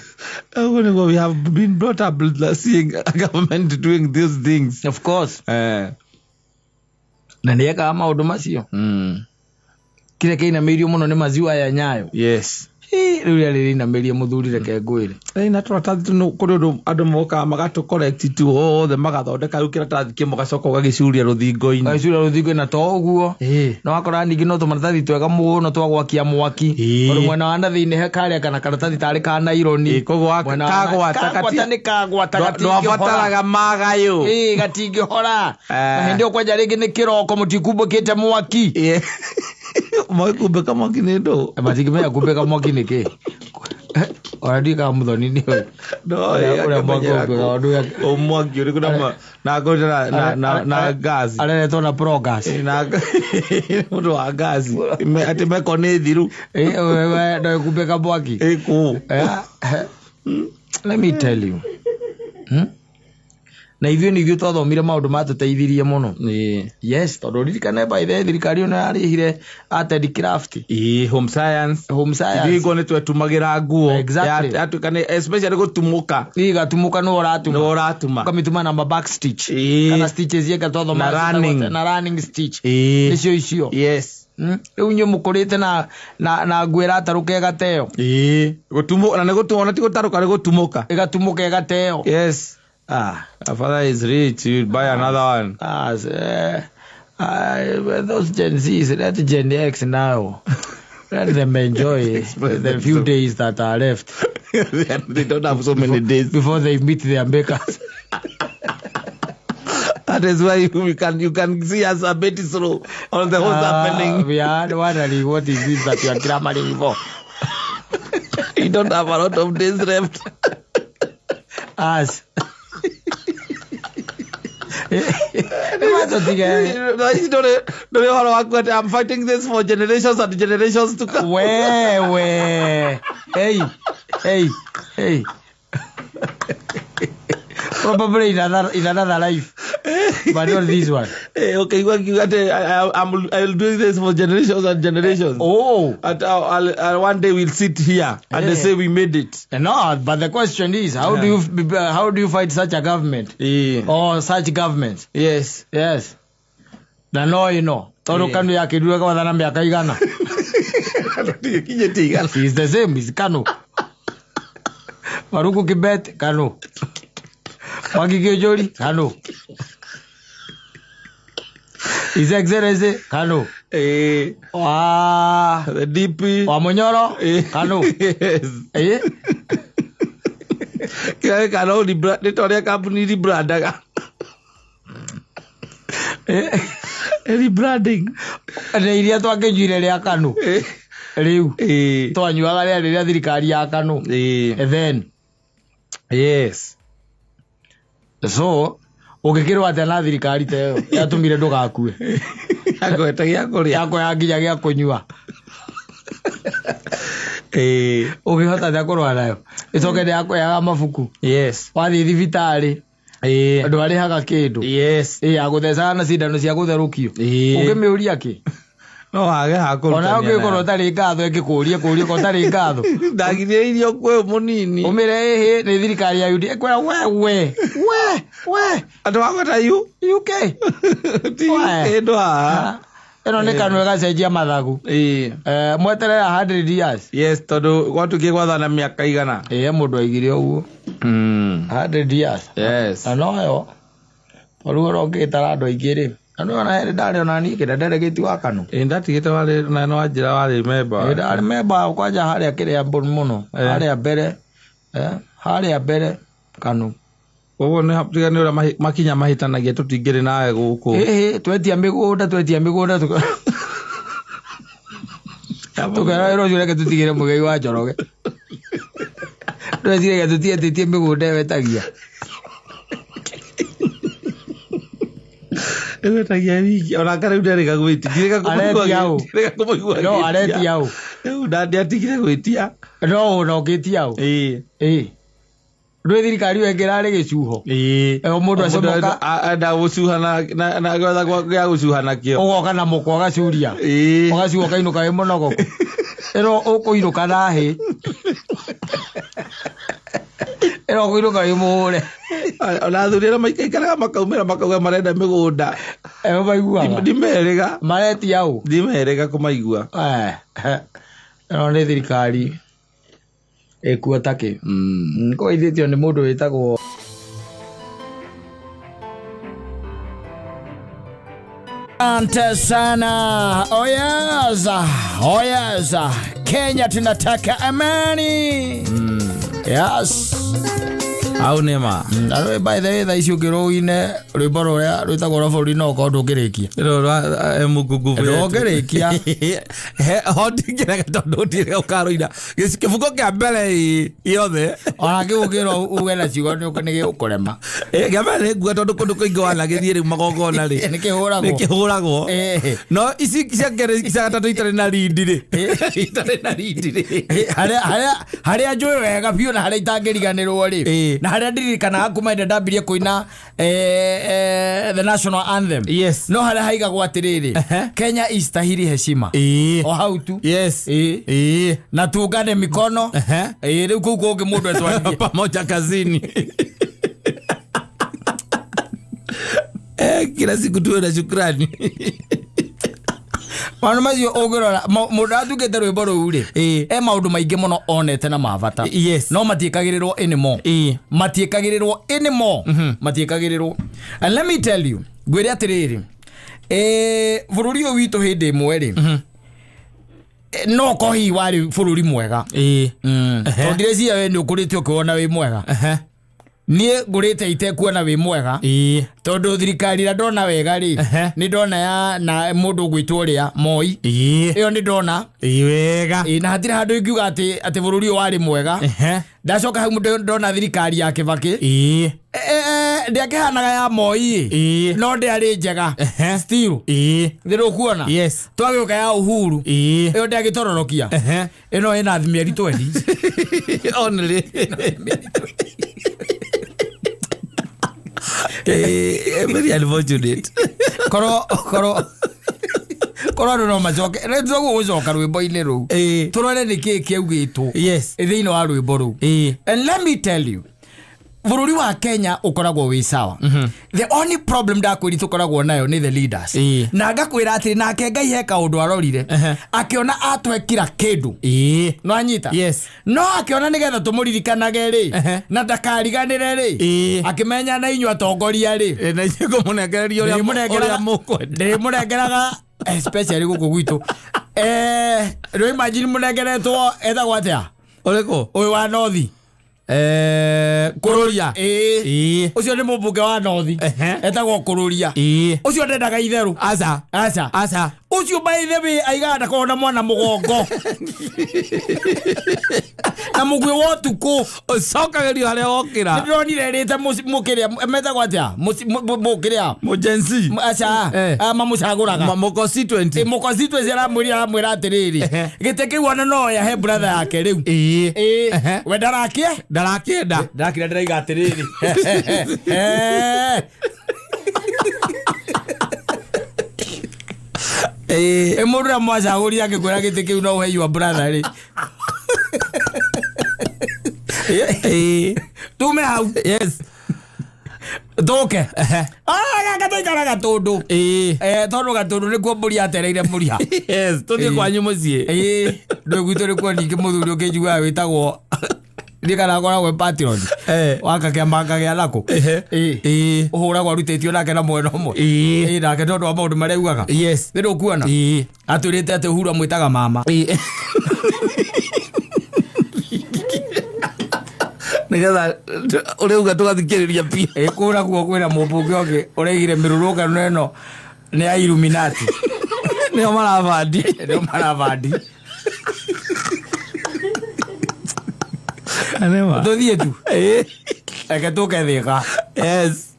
We have been brought up seeing government doing these things. Of course. Na nĩeka maũndũ macio. Kile kĩna mĩirio mũno nĩ maziwa ya Nyayo. Yes. Rĩu rĩrĩ merie mũthuri reke ngwĩre na tũratathi kũrĩ andũ moka magatũ correct tu othe magathondeka rĩu kĩratathi kĩmwe gacoka ũgagicuria rũthingo-inĩ na to ũguo no wakora ningĩ no tũmaratathi twega mũno twagwakia mwaki tondũ mwena wa thĩinĩ karĩa kana karatathi tarĩ ka naironi koguo kagwata ndwabataraga magayũ gatingĩhora na hĩndĩ ĩyo kwanja rĩngĩ nĩ kĩroko mũtikumbũkĩte mwaki mwĩkumbĩka mwaki nĩ ndũ matingĩmenya kumbĩka mwaki nĩkĩ Oradika muthoni ni we. Ora mwaki uri kuna na goja na gas. Ale to na pro gas. Na ndo wa gas. Ati me kone thiru. We ndo kubeka mwaki. Ku. Let me tell you. Na hivyo nivyo twathomire maundu matuteithirie muno. Yes, tondu ririkane by the thirikari ona yarihire ated craft. Home science. Ndigo ne twetumagira nguo. Exactly. Kane especially gutumuka. Gatumuka no oratuma. Kamituma na back stitch. Kana stitches yeka twathoma na running stitch. Icio. Yes. Riu nyu mukurite na ngwira ataruke gateo. Gutumuka na ne gutumuka ti gutaruka ne gutumuka. Igatumuka gateo. Yes. Our father is rich, you'll buy another one. Those Gen Zs, that's Gen X now. Let them enjoy the few days that are left. They don't have so many days before they meet their makers. That is why you can see us a bit slow on the whole happening. We are wondering what is this that you are clamoring for. You don't have a lot of days left. As I'm fighting this for generations and generations to come. Hey. Probably in another life, but not this one. Okay, I'll do this for generations and generations. Oh, and one day we'll sit here and they say we made it. No, but the question is, how do you fight such a government or such governments? Yes. Na no, you know. Toro kanu ya kidua kwa dhana miaka igana. It's the same, it's Kanu. Maruku Kibet, Kanu. Wahikia Celeb, Kanu. His Excellency, Kanu. The DP. Wa Munyoro. Kanu. Yes. Kaya Kanu nitoria kampuni rebrand. Rebranding. Nĩ iria twakĩnjuire rĩa Kanu. Rĩu twanyuaga rĩrĩa thirikari ya Kanu. Then yes. So ũngĩkĩrwo atĩa na thirikari ta ĩyo yatũmire ndũgakue. Yakwete gĩa kũrĩa. Yakoya nginya gĩa kũnyua. Ũngĩhota atĩa kũrũa nayo. Ĩcoke ndĩakoyaga mabuku. Yes. Wathiĩ thibitarĩ. Andũ arĩhaga kĩndũ. Yes. Agũthecaga na cindano cia gũtherũkio. Ũngĩmĩũria kĩ? No wage hakũruta. Ona ũngĩkorwo ũtarĩ ngatho ĩngĩkũria ko ũtarĩ ngatho. Ndagirĩirio kwĩ mũnini. Ũmĩre nĩ thirikari ya UD. Kwera we. Andũ wagweta UK. Ĩndo haha. Ĩno nĩ Kanu ĩgacenjia mathagu. Mweterera 100 years. Yes, tondũ gwatuĩkie gwathana mĩaka igana. Mũndũ aigire ũguo. 100 years. Yes. Na noyo. Rĩu ũngĩtara andũ aingĩ rĩ. Ano na heri ndari ona ni kida delegate wa Kanu. Ndatigite wale na no ajira wale member. Ndari member kwaja hali akire ambon muno. Hali ya bere. Hali ya bere Kanu. Ogo ne haptiga ne ora makinya mahitanagia tutingire nawe guku. Twetia migunda tukara ero jure ke tutigire mugei wa Njoroge. Twetire ke tutietie migunda wetagia. Wetagia wiki ona kare ndarega gwitia direka kumuigua. No areti yao. Ndandi atigire gwitia. No ngitia yao. Rwe thirikari wengerare gicuho. Mundu acomoka ada gucuha na gwetha gwa gucuha nakio. Ugoka na muko gacuria. Ugacuo kainuka wi munogo. Ero ukuiruka nahi. Ero ukuiruka wi muhure. Ona thurira maikaikaraga makauga marenda migunda. Baigua. Ndimerega. Mareti yao. Ndimerega kumaigua. Ero ni thirikari. Ekuo take. Ko ithitio ni mundu witagwo Asante sana. Oh yes. Kenya tunataka amani. Yes. Au nema. Aro by the way tha icio ngĩrũine rwĩmbo rũrĩa rwĩtagwo rwa bũrũri no ko ndũngĩrĩkia. Rwa mugugu. Ndũngĩrĩkia. Ndingĩrega tondũ ndirega ũkarũina. Gĩbuko kĩa mbere yothe. Ona kĩgũkĩrwo uge na ciugo nĩ gĩgũkũrema. Gĩambere ngua tondũ kũndũ kũingĩ wanagĩthiĩ rĩu magongona rĩ. Nĩkĩhũragwo. No ici cia ngere cia gatatũ itarĩ na rindi rĩ. Itarĩ na rindi rĩ. Harĩa njũĩ wega biũ na harĩa itangĩriganĩrwo rĩ. Na haria ndirikana kuma inde ndambirie kuina the national anthem. Yes. No haria haigagwo atiriri Kenya istahili heshima. O how to. Yes. Na tuungane mikono. Riu kuu kũngĩ mũndũ etwarithie pamoja kazini. Kila siku tuwe na shukrani. Mwana macio ogorora mundu atugete rwimbo ruu ri maundu maingi muno onete na mavata. Yes. No matiekagirirwo anymore. Matiekagirirwo anymore. Matiekagirirwo. And let me tell you, gwire atiriri bururi uyu witu hindi imwe ri no ko hi wari bururi mwega. Tondire cia we ni ukurite ukiona wi mwega. Nie ngurite itekuona wi mwega. Tondu thirikari ra ndona wega ri ni ndona ya na mundu gwitwo ria Moi. Iyo ni ndona wega. Na hatira handu ingiuga ati bururi wari mwega. Ndacoka hau ndona thirikari ya Kibaki. Ndiakihanaga ya Moi. No ndiari njega. Still. Ndiru kuona. Yes. Twagioka ya Uhuru. Iyo ndiagitororokia. Ino ina mieri 20. Only. Very unfortunate. Koro no macoke rezo gucoka rwimbo-ini ruu turore niki kiaugitwo thiini wa rwimbo ruu. And let me tell you, bururi wa Kenya ukoragwo wi sawa. The only problem ndakwiri tukoragwo nayo ni the leaders. Na ngakwira atiri nake Ngai he kaundu arorire akiona atwekira kindu no anyita. No akiona nigetha tumuririkanage ri na ndakariganire ri akimenya na inyu atongoria ri na inyuko munegereria uria mukwenda ndi munengeraga especially guku gwitu ro imagine munegeretwo etagwo atia Oreko oyo wa North Kururia ucio ni mubunge wa North etagwo Kururia ucio ndendaga itheru aca ucio baithe aigana kona mwana mugongo na mugwe wotuku ucokagerio haria wokira ndonire rite mukiria metagwo atia mukiria mujensi aca mamucaguraga mu constituency aramwira atiriri gite kiu ona no ya he brother yake riu we ndarakienda ndiraiga atiriri mundu na mwacaguri angikwira gite kiu no he your brother ri tume hau yes Doke gatoikara gatundu tondu gatundu nikuo mburi atereire muria yes tuthie kwanyu mucii ndu gwitu nikuo ningi muthuri ukijigua witagwo ndikana koragwo patron wakakiamba gia nako uhuragwo arutitio nake na mwena umwe nake tondu wa maundu maria ugaga yes ndu kuona atwirite ati Uhuru amwitaga mama nigetha ureuga tugathikiriria pia kura guo kwina mubunge ongi ureigire mirurungano eno ni ya Illuminati nio maravandi anema tuthie tu eke tukethika yes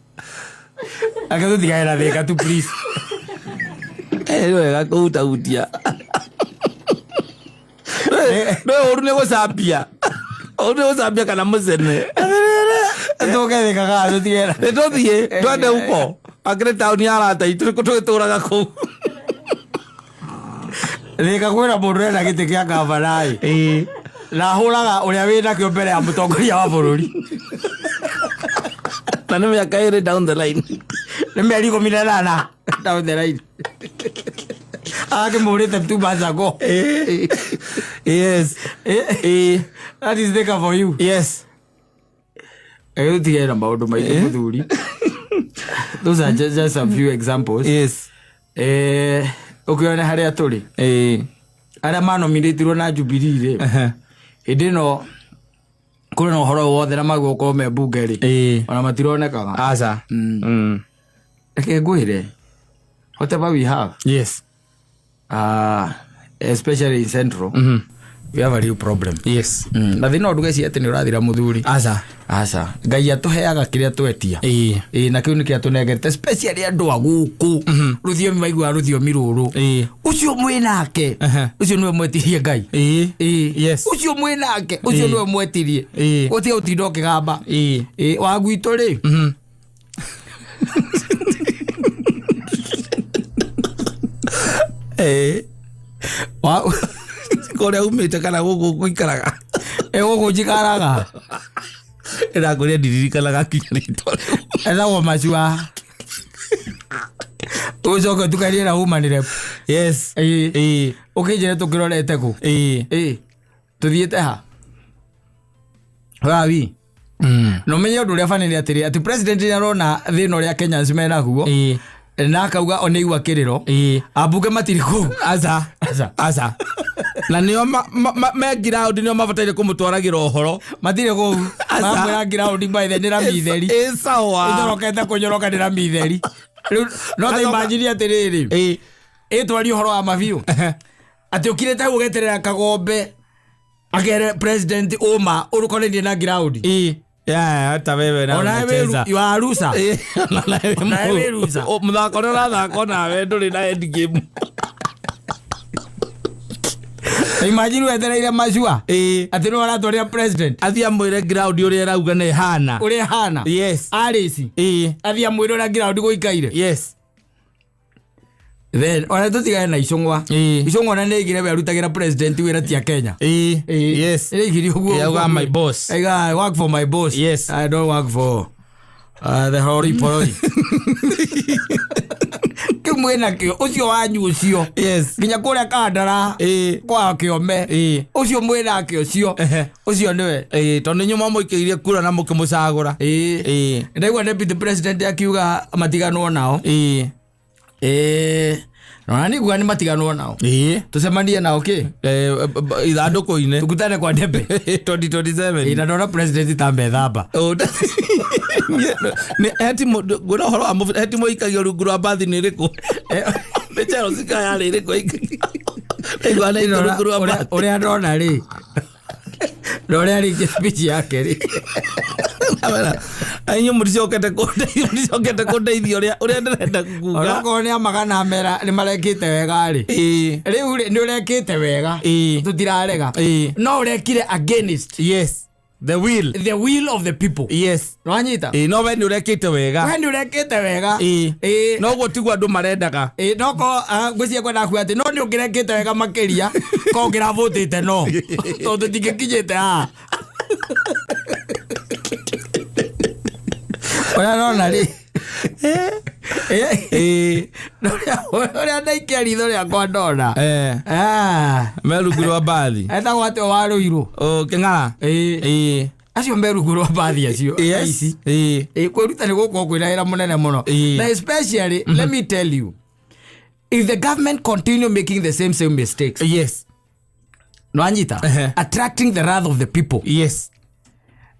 eke tuthigaira thika tu please wega kuutahutia no uru ni gucambia kana mucene tukethika ga tutigera tuthie twende uko akire town ya rata itu tugituraga kuu thika kwira mundu ena giti kia gavanai na huraga uria wina kio mbere ya mutongoria wa bururi na nä mä aka ä rä down the line nä mä eri 18 down the line ake må rä te tu bacago yes that is Thika for you yes ä tigä na maå ndå maingä må thuri those are just a few examples yes å kä one harä a tå rä arä a manominätirwo na Jubilee rä hä no kå rä na å horo wothe na maguo korwo me mbunge rä ona matironekaga aca reke ngwä re whatever we have yes especially in Central we have a real problem yes na thä no ndugeci atä nä å rathira må thuri aca ngai atå heaga kä rä a twetia na kä u nä kä atå nengete especially andå a gå kå rå thiomi maigua rå thiomi rå rå å cio mwä nake å cio nä we mwetirie ngai å cio mwä nake å cio nä we mwetirie gå tä å tinda å kä gamba wa gwitå rä kå rä a umä te kana gå gå gå ikaraga gå gå njikaraga ä rakå rä a ndiririkanaga kinya rä twa rä u etagwo macua å coke tukarie na human rep yes å kä njä re tå kä rorete kå tå thiä te ha wawi no menye å ndå å rä a banä atä rä atä president nä arona thä na å rä a Kenyans menaguo na akauga one igua kä rä ro ambunge matirä kå aca na nä o me ground nä o mabataire kå må twaragä ra å horo matirä kå mamwä ra ground maithe nä rami theri itorokete kå nyoroka nä rami theri no ta imagine atä rä rä ĩtwarie å horo wa mabiũ atä å kirä te hau geterera kagombe akere president ũma ũrũkonainie na ground hata wewe na unacheza ya rusa na wewe rusa mthako nä rathako nawe ndå na end game imagine wetereire macua atä nä waratwarä president athia mwä re ground å rä a rauga nä hana å rä hana yes arĩci athia mwä re å rä a ground gå ikaire yes then ona tå tigane na Icũng'wa Icũng'wa na nä igire we arutagä ra president wä ra tia Kenya yes nä igiri å guo my boss I work for my boss yes I don't work for the hori poroi kä mwä nakä å cio wanyu å cio nginya kå rä a kandara kwa kä ome å cio mwä nake å cio å cio nä we tondå nä nyuma må ikä irie kura na må kä må cagå ndaigua deputy president akiuga matiganwo nao Nani gani matiganwo nao. Tusemanie nao ke. Ithandũkũ-inĩ. Tukutane kwa debe. 2027. Ina ndona president tambe thamba. Ni etimo ngũra horo wa etimo ikagio rungu rwa bathi nĩ rĩkũ. Mechero sikaya rĩ rĩkũ. Igwana ino rungu rwa bathi. Ũrĩa ndona rĩ. Ndore ari speech yake rĩ. Ainyo mũricokete kũndeithia ũrĩa ndĩrenda kuga. Orako nĩ amagana mera nĩ marekĩte wega rĩ. Rĩu nĩ ũrekĩte wega. Tutirarega. No ũrekire against. Yes. The will of the people. Yes. Nwanyita. No we nĩ ũrekĩte wega. We nĩ ũrekĩte wega. No ũguo tiguo andũ marendaga. No ko ngwĩciria kwenda kuga atĩ no nĩ ũngĩrekĩte wega makĩria ko ngĩravotĩte no. Tondũ tingĩkinyĩte haha. Oya nona rĩ. Ũrĩa ndaikia ritho rĩakwa ndona. Me rungu rwa bathi. Etagwo atĩ warũirwo. Kĩng'ara. Acio me rungu rwa bathi acio. Ici. Kwĩruta nĩ gũkorwo kwĩna wĩra mũnene mũno. Na especially, let me tell you, if the government continue making the same mistakes. Yes. Nwanyita. Attracting the wrath of the people. Yes.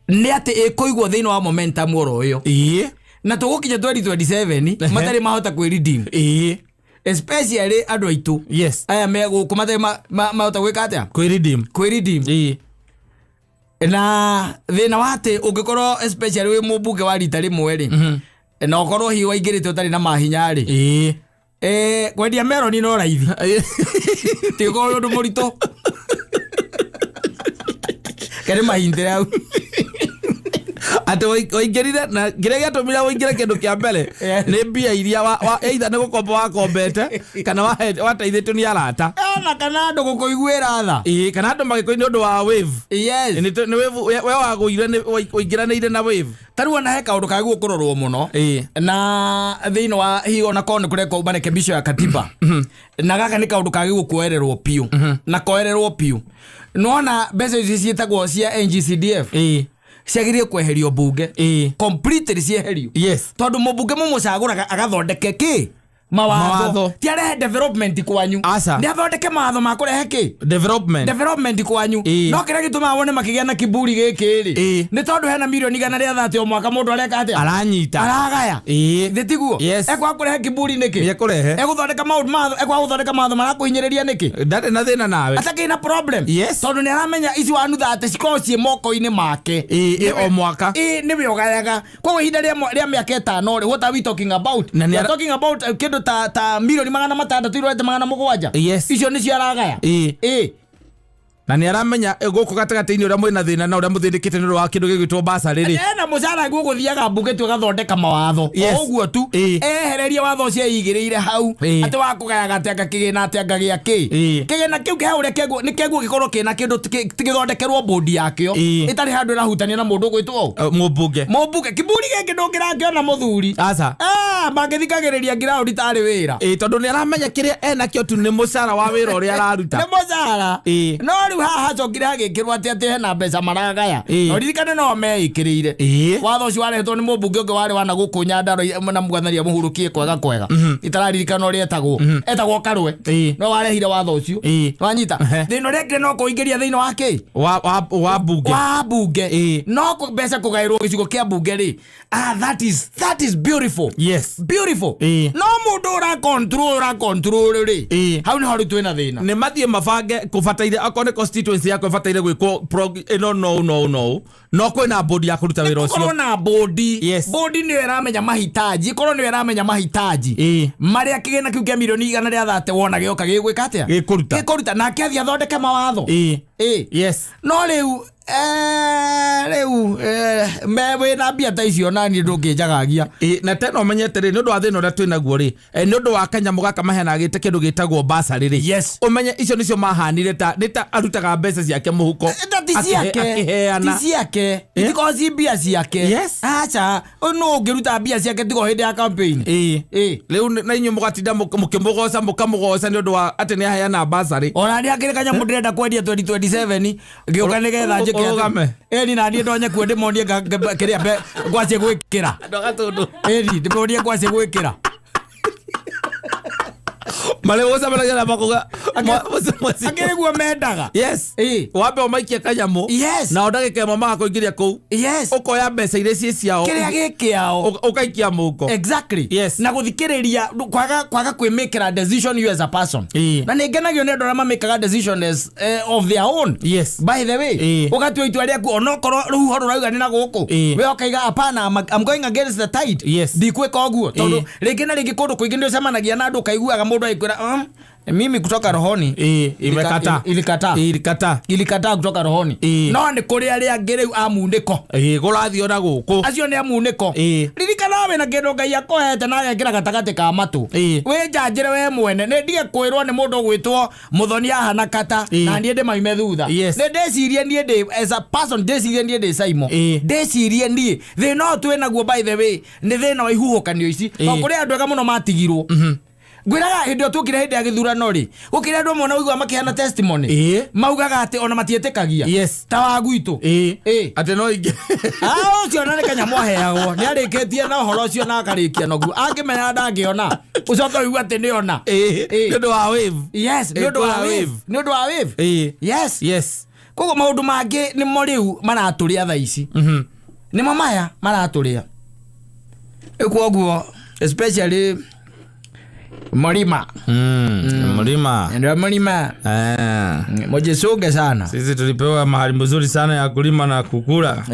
Nĩ atĩ ĩkũigwo thĩinĩ wa momentum oro ũyũ. Na tũgũkinya 2027 matarĩ mahota kwĩredeem. Especially andũ aitũ. Yes. Aya me gũkũ matarĩ mahota gwĩka atĩa? Kwĩredeem. Na thĩna wa atĩ ũngĩkorwo especially wĩ mũmbunge wa rita rĩmwe rĩ. Na ũkorwo hihi waingĩrĩte ũtarĩ na mahinya rĩ. Kwendia meroni no raithi. Tĩgũkorwo ũndũ mũritũ. Kere mahindĩre hau. Ati waingĩrire na kĩrĩa gĩatũmire waingĩre kĩndũ kĩa mbere nĩ mbia iria either nĩ gũkomba wakombete kana wateithĩtio nĩ arata. Na kana andũ gũkũiguĩra tha. Kana andũ magĩkũi nĩ ũndũ wa wave. Yes. Nĩ wave we wagũire waingĩranĩire na wave. Tarua na he kaũndũ kagwo kũrorwo mũno. Na thĩinĩ wa hihi ona korwo nĩ kũreka marekebisho ya katiba. Na gaka nĩ kaũndũ kagwo kuoererwo piũ. Na koererwo piũ. Nona mbeca ici ciĩtagwo cia NGCDF. Ciagirie kweherio bunge. Completely cieherio. Yes. Tondũ mũbunge mũmũcagũraga agathondeke kĩ? Mawatho. Ti arehe development kwanyu. Nĩ athondeke mawatho ma kũrehe kĩ? Development kwanyu. No kĩrĩa gĩtũmaga wone makĩgĩa na kiburi gĩkĩ rĩ. Nĩ tondũ hena mirioni 130 o mwaka mũndũ areka atĩa? Aranyita. Aragaya. Thĩtiguo. Ekwa kũrehe kiburi nĩkĩ? Egũthondeka maũndũ mawatho. Ekwa gũthondeka mawatho marakũhinyĩrĩria nĩkĩ? Ndarĩ na thĩna nawe. Atakĩ na problem. Tondũ nĩ aramenya ici wanutha atĩ cikorwo ciĩ moko-inĩ make. O mwaka. Nĩwe ũgayaga. Koguo ihinda rĩa mĩaka 5 rĩ. What are we talking about? We are talking about kĩndũ ta milioni 600 irorete 700. Yes. Icio nĩ ciaragaya. Na nĩ aramenya gũkũ gatagatĩ-inĩ ũrĩa mwĩna thĩna na ũrĩa mũthĩndĩkĩte nĩ ũndũ wa kĩndũ gĩgwĩtwo basarĩ rĩ. Na mũcara gũgũthiaga mbunge tu agathondeka mawatho. O ũguo tu. Ehererie watho ũcio eigĩrĩire hau. Atĩ wa kũgayaga atĩ kĩgĩna atĩ gĩa kĩ. Kĩgĩna kĩu kĩa ũrĩa nĩ kĩguo gĩkorwo kĩna kĩndũ gĩthondekerwo bodi yakĩo. Ĩtarĩ handũ ĩrahutania na mũndũ ũgwĩtwo mũmbunge. Kiburi gĩkĩ ndũngĩrakĩona mũthuri. Mangĩthikagĩrĩria ngiraũndi tarĩ wĩra. Tondũ nĩ aramenya kĩrĩa enakĩo tu nĩ mũcara wa wĩra ũrĩa araruta. Nĩ mũcara. No haha cokire hagĩkĩrwo atĩ hena mbeca maragaya. No ririkane no meĩkĩrĩire. Watho ũcio warehetwo nĩ mũmbunge ũngĩ warĩ wana gũkũ Nyandarua na mũgathania mũhurukie kwega. Itararirikana ũrĩa etagwo Karwe. No warehire watho ũcio. Wanyita. Thĩna ũrĩa kĩrĩ no kũingĩria thĩinĩ wa kĩ? Wa bunge. No mbeca kũgaĩrwo gĩcigo kĩa bunge rĩ. That is beautiful. Yes. Beautiful. No mũndũ ũra control rĩ. Hau nĩ harĩ twĩna thĩna. Nĩ mathiĩ mabange kũbataire akorwo constituency yako bataire gwĩkwo no kwĩna bodi ya kũruta wĩra ũcio. Na bodi. Bodi nĩyo ĩramenya mahitaji. Korwo nĩyo ĩramenya mahitaji. Marĩa kĩgĩna kĩu kĩa milioni 130 wona gĩoka gĩgwĩka atĩa? Gĩkũruta. Nake athiĩ athondeke mawatho. Yes. No rĩu mewe na mbia ta icio nani ndũngĩnjagagia. Na tena ũmenyete rĩ nĩ ũndũ wa thĩna ũrĩa twĩnaguo rĩ nĩ ũndũ wa kanyamũ gaka maheanagĩte kĩndũ gĩtagwo basarĩ rĩ. Ũmenye icio nĩcio mahanire nĩ ta arutaga mbeca ciake mũhuko ti ciake itikorwo ci mbia ciake. Aca no ũngĩruta mbia ciake tigo hĩndĩ ya campaign. Rĩu na inyuĩ mũgatinda mũkĩmũgoca mũkamũgoca nĩ ũndũ wa atĩ nĩ aheana basarĩ. Ona nĩ akĩrĩ kanyamũ ndĩrenda kwendia 2027 gĩũka nĩgetha njĩke eni na niĩ ndonye kuo ndĩmonie kĩrĩa ngwacie gwĩkĩra. Eni ndĩmonie ngwacie gwĩkĩra. Male wosa balaga bakoga. Ageregwa mendaga. Yes. Wabe omaikia kanyamu. Yes. Na odage ke mama akoingiria kou. Yes. Ukoya mbeca ire cie ciao. Kiria gikiao. Ukaikia muko. Exactly. Yes. Na guthikiriria kwaga kwimikira decision you as a person. Na ningenagio ni andå arĩa mamĩkaga decision as of their own. Yes. By the way, ugatua itua rĩaku onokorwo rĩu horo rauga nĩ na gũkũ we ukaiga apana I'm going against the tide. Yes. Ndikwĩka ũguo tondũ rĩngĩ na rĩngĩ kũndũ kũingĩ nĩ ũcemanagia na andũ kaiguaga mũndũ aikwĩra mimi kutoka rohoni ilikataa kutoka rohoni no nĩ kũrĩ arĩa angĩ rĩu amunĩko gũrathio na gũkũ acio nĩ amunĩko ririkana we na kĩndũ Ngai akohete na agekĩra gatagatĩ ka matũ we njanjĩre we mwene nĩ ndige kwĩrwo nĩ mũndũ gwĩtwo Mũthoni ahana kata na niĩ ndĩmaime thutha nĩ ndĩcirie niĩ ndĩ as a person ndĩcirie niĩ ndĩ Saimo ndĩcirie niĩ thĩna twĩ naguo by the way nĩ thĩna wa ihuhũkanio ici no kũrĩ andũ ega mũno matigirwo gwiraga hindio tukire hindi ya githurano ri gukire andu mona uigwa makihana testimony maugaga ati ona matietekagia ta wa gwitu ati no ingi ucio na kanyamu aheagwo ni arikitie na horo ucio na akarikia nogu angimenya ndangiona ucoka uigwa ati ni ona ndu wa wave ndu wa wave yes kogo maundu mangi ni mo riu maraturia tha ici ni mamaya maraturia ekuoguo especially Mlima. Mlima. Ndio mlima. Mojisuge sana. Sisi tulipewa mahali mzuri sana ya kulima na kukula.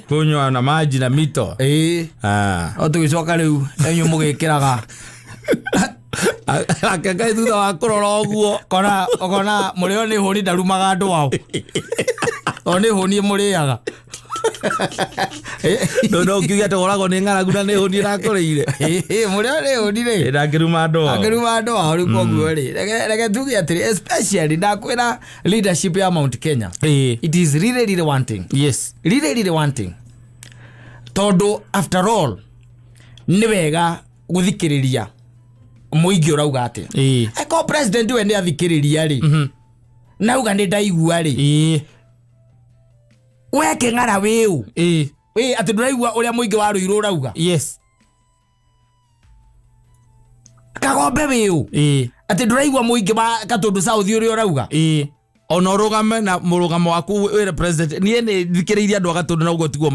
Kunywa na maji na mito. Otugicoka riu enyu mugikiraga. Akagai thutha wa kurora uguo. Kona murio ni honi ndarumaga andu wao. Oni honi muriaga. No kiuga togoragwo ni ng'aragu na ni honi rakoreire murio ni honi ri ndangiruma andu uri koguo ri rege tuge atiri especially ndakwira leadership ya Mount Kenya it is really wanting really wanting todo after all ni wega guthikiriria muingi urauga ati eko president we ni athikiriria ri nauga ni ndaigua ri weke ng'ara weu ati nduraigua uria muingi wa ruiru rauga kagombe weu ati nduraigua muingi wa Gatundu South uria rauga ona rugame na murugamo waku we president nie ni thikiriria andu Gatundu na ugo tiguo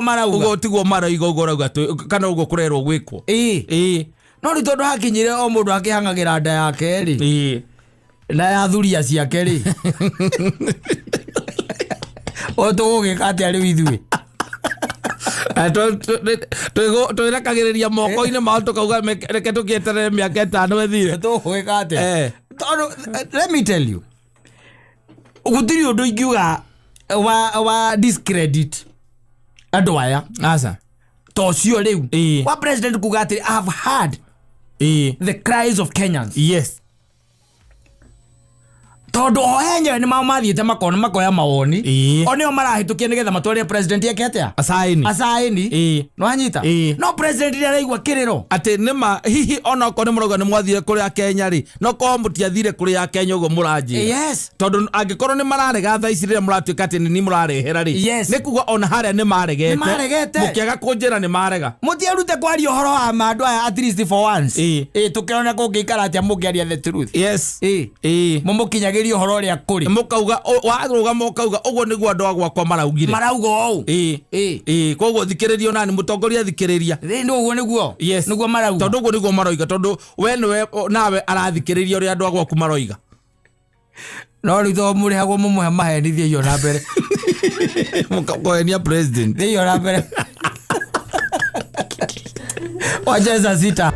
marauga ugo rauga kana ugo kurerwo gwikwo no ri tondu hakinyire o mundu akihangagira nda yake ri na ya thuria ciake ri otugugika ati ari withwe tuirekagiriria moko-ini mao tukauga reke tukieterere miaka 5 ethire tugugika ati let me tell you gutiri undu ingiuga wa discredit andu aya asa tocio riu wa president kuga ati I've heard the cries of Kenyans todo ohenye ni mamathiete makona makoya mawoni oneo marahitukia nigetha matware president yake atia asaini no anyita no president ria raigwa kiriro ati nima hihi ona ko ni muroga ni mwathire kuri ya Kenya ri no ko mutiathire kuri ya Kenya ugo muranji todo angikorwo ni mararega tha icirire muratuika ati ni murarehera ri ni kuga ona haria ni maregete mukiaga kunjira ni marega mutiarute kwaria horo wa mandu aya at least for once tukiona kungikara atia mukiaria the truth mumukinya horo ria kuri mukauga waruga mukauga ugo niguo andu agwakwa maraugire marauga ou koguo thikiririo nani mutongoria thikiriria ndio ugo niguo marauga tondu ugo niguo maroiga tondu we niwe nawe arathikiriria uri andu agwaku maroiga no ritho muri hagwo mumuhe mahenithie iyo na mbere mukakoenia president iyo na mbere wacha sasa